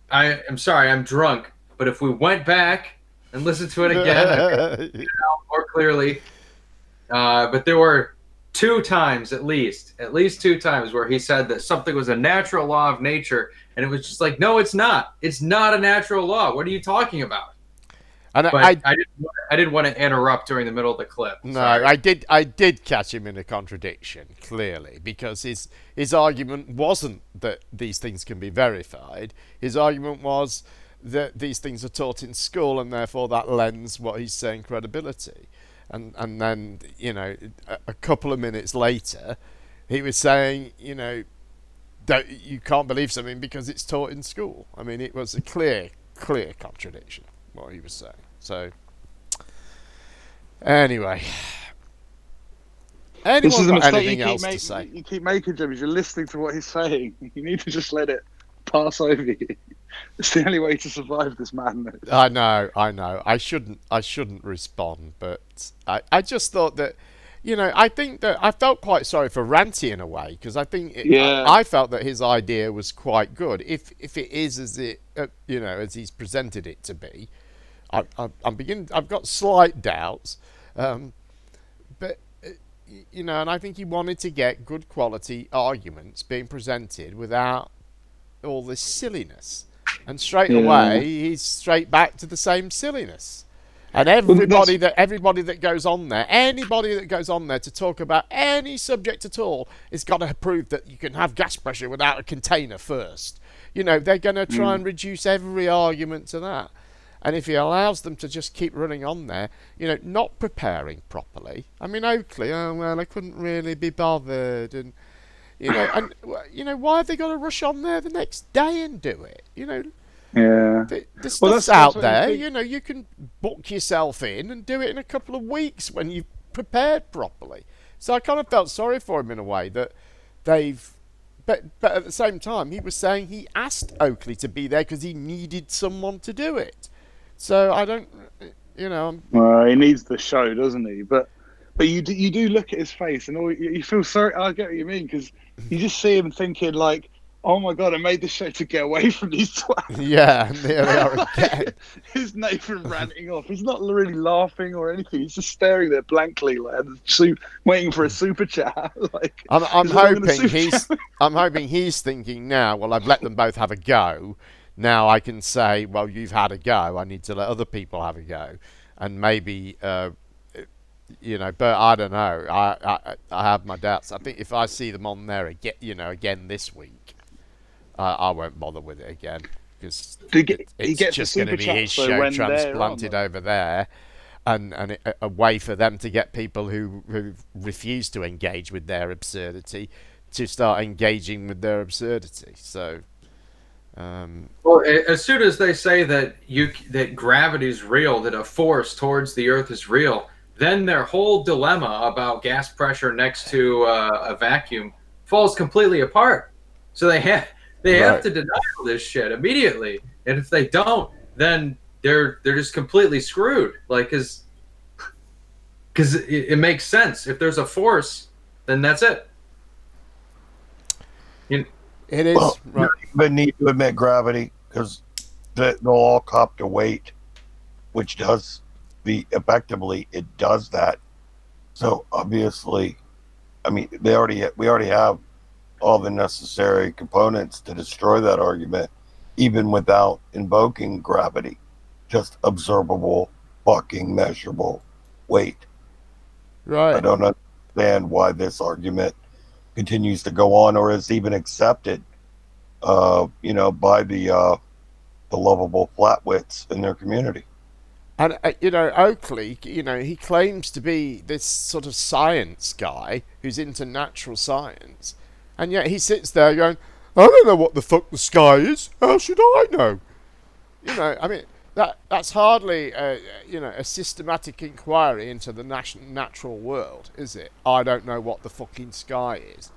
I'm sorry, I'm drunk, but if we went back and listened to it again, I'd get it out more clearly. But there were at least two times where he said that something was a natural law of nature, and it was just like, no, it's not. It's not a natural law. What are you talking about? And but I didn't want to interrupt during the middle of the clip. No, Sorry. I did catch him in a contradiction, clearly, because his argument wasn't that these things can be verified. His argument was that these things are taught in school, and therefore that lends what he's saying credibility. And then, you know, a couple of minutes later, he was saying, you know, that you can't believe something because it's taught in school. I mean, it was a clear contradiction, what he was saying. So, anyway. This is Anyone a got mistake anything else to say? you keep making, Jim, is you're listening to what he's saying. You need to just let it pass over you. It's the only way to survive this madness. I know. I shouldn't respond, but I just thought that, you know, I think that I felt quite sorry for Ranty in a way, because I think I felt that his idea was quite good. If it is as it you know, as he's presented it to be, I've got slight doubts, but you know, and I think he wanted to get good quality arguments being presented without all this silliness. And straight away, he's straight back to the same silliness. And everybody that goes on there, anybody that goes on there to talk about any subject at all, has got to prove that you can have gas pressure without a container first. You know, they're going to try and reduce every argument to that. And if he allows them to just keep running on there, you know, not preparing properly. I mean, Oakley, oh well, I couldn't really be bothered, and you know, why have they got to rush on there the next day and do it? You know, the stuff's out there. You know, you can book yourself in and do it in a couple of weeks when you've prepared properly. So I kind of felt sorry for him in a way that they've. But at the same time, he was saying he asked Oakley to be there because he needed someone to do it. So I don't, you know. Well, he needs the show, doesn't he? But you do look at his face and you feel sorry. I get what you mean, because you just see him thinking like, "Oh my god, I made this show to get away from these twats." Yeah, there they are again. Here's Nathan ranting off. He's not really laughing or anything. He's just staring there blankly, like waiting for a super chat. Like, I'm hoping he's thinking now. Well, I've let them both have a go. Now I can say, well, you've had a go. I need to let other people have a go, and maybe, you know. But I don't know. I have my doubts. I think if I see them on there again, you know, again this week, I won't bother with it again, because it's just going to be his show transplanted over there, and a way for them to get people who refuse to engage with their absurdity to start engaging with their absurdity. So. Well, as soon as they say that that gravity is real, that a force towards the Earth is real, then their whole dilemma about gas pressure next to a vacuum falls completely apart. So they have to deny all this shit immediately, and if they don't, then they're just completely screwed. Like, because it makes sense. If there's a force, then that's it. It is. Well, right. But need to admit gravity, because they'll all cop to weight, which does effectively it does that. So obviously, I mean, we already have all the necessary components to destroy that argument, even without invoking gravity, just observable, fucking measurable weight. Right. I don't understand why this argument continues to go on or is even accepted, you know, by the lovable flatwits in their community. And you know, Oakley, you know, he claims to be this sort of science guy who's into natural science, and yet he sits there going, "I don't know what the fuck the sky is. How should I know?" You know, I mean, that's hardly you know, a systematic inquiry into the natural world, is it? I don't know what the fucking sky is.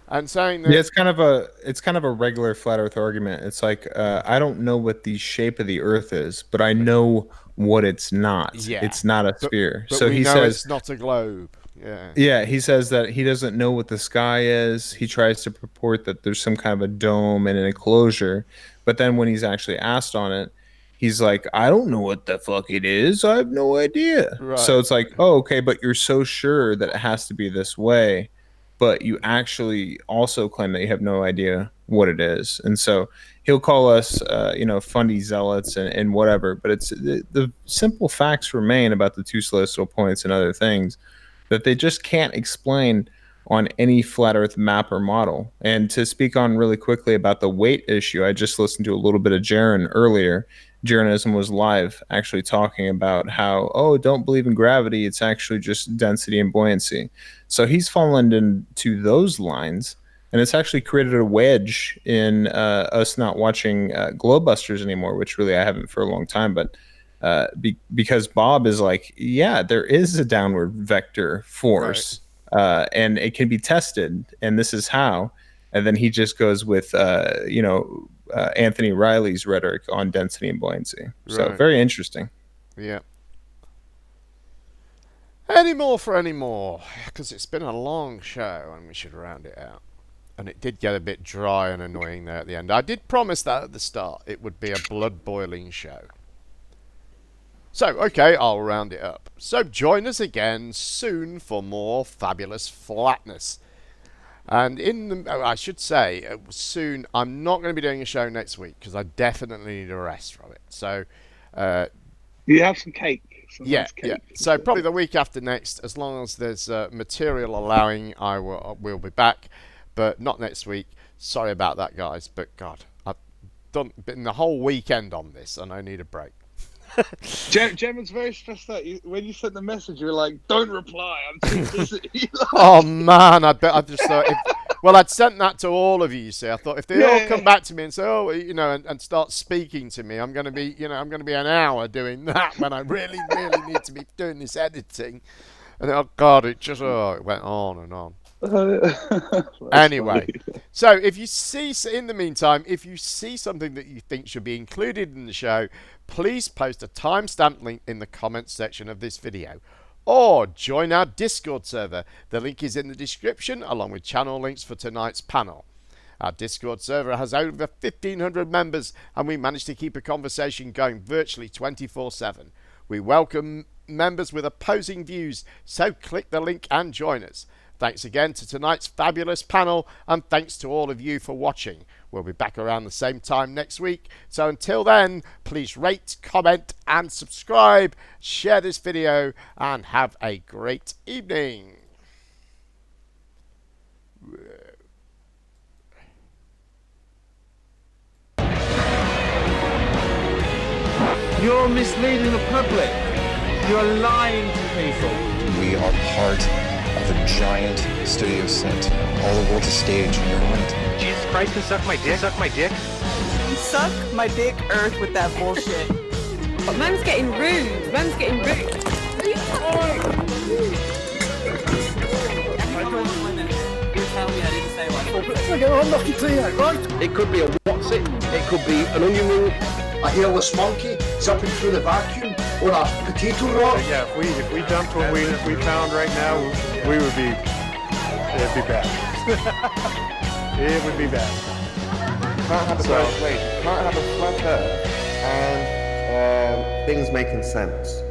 and saying that Yeah, it's kind of a regular flat Earth argument. It's like I don't know what the shape of the Earth is, but I know what it's not. Yeah. It's not a sphere. But So we he know says it's not a globe. Yeah. Yeah, he says that he doesn't know what the sky is. He tries to purport that there's some kind of a dome and an enclosure, but then when he's actually asked on it, he's like, I don't know what the fuck it is. I have no idea. Right. So it's like, oh, okay, but you're so sure that it has to be this way, but you actually also claim that you have no idea what it is. And so he'll call us, fundy zealots and whatever, but it's the simple facts remain about the two celestial points and other things that they just can't explain on any flat earth map or model. And to speak on really quickly about the weight issue, I just listened to a little bit of Jaren earlier. Jarenism was live actually talking about how, don't believe in gravity, it's actually just density and buoyancy. So he's fallen into those lines, and it's actually created a wedge in us not watching Globebusters anymore, which really I haven't for a long time, but because Bob is like, yeah, there is a downward vector force, and it can be tested, and this is how. And then he just goes with, Anthony Riley's rhetoric on density and buoyancy. So very interesting. Yeah. Any more for any more? Because it's been a long show, and we should round it out. And it did get a bit dry and annoying there at the end. I did promise that at the start it would be a blood-boiling show. So, okay, I'll round it up. So join us again soon for more fabulous flatness. And I should say, soon, I'm not going to be doing a show next week because I definitely need a rest from it. So, you have some cake. Nice cake. Yeah. So probably the week after next, as long as there's material allowing, we'll be back. But not next week. Sorry about that, guys. But God, I've been the whole weekend on this, and I need a break. Gemma's very stressed out. When you sent the message, you were like, "Don't reply. I'm too busy." Oh man, I just thought. I'd sent that to all of you. You see, I thought if they all come back to me and say, and start speaking to me, I'm going to be an hour doing that when I really need to be doing this editing. And oh God, it went on and on. Anyway, so if you see, in the meantime, if you see something that you think should be included in the show, please post a timestamp link in the comments section of this video, or join our Discord server. The link is in the description, along with channel links for tonight's panel. Our Discord server has over 1,500 members, and we managed to keep a conversation going virtually 24/7. We welcome members with opposing views, so click the link and join us. Thanks again to tonight's fabulous panel, and thanks to all of you for watching. We'll be back around the same time next week. So until then, please rate, comment, and subscribe. Share this video, and have a great evening. You're misleading the public. You're lying to people. We are part of a giant studio set. All the world's a stage, and you're on it. Jesus Christ, can suck my dick. Suck my dick. Suck my dick, Earth, with that bullshit. Man's getting rude. Man's getting rude. It could be a what's it? It could be an onion ring, A hairless monkey zipping through the vacuum, or a potato rock. Yeah, if we dumped what we found right now, it'd be bad. It would be bad. Can't have a flat Earth and things making sense.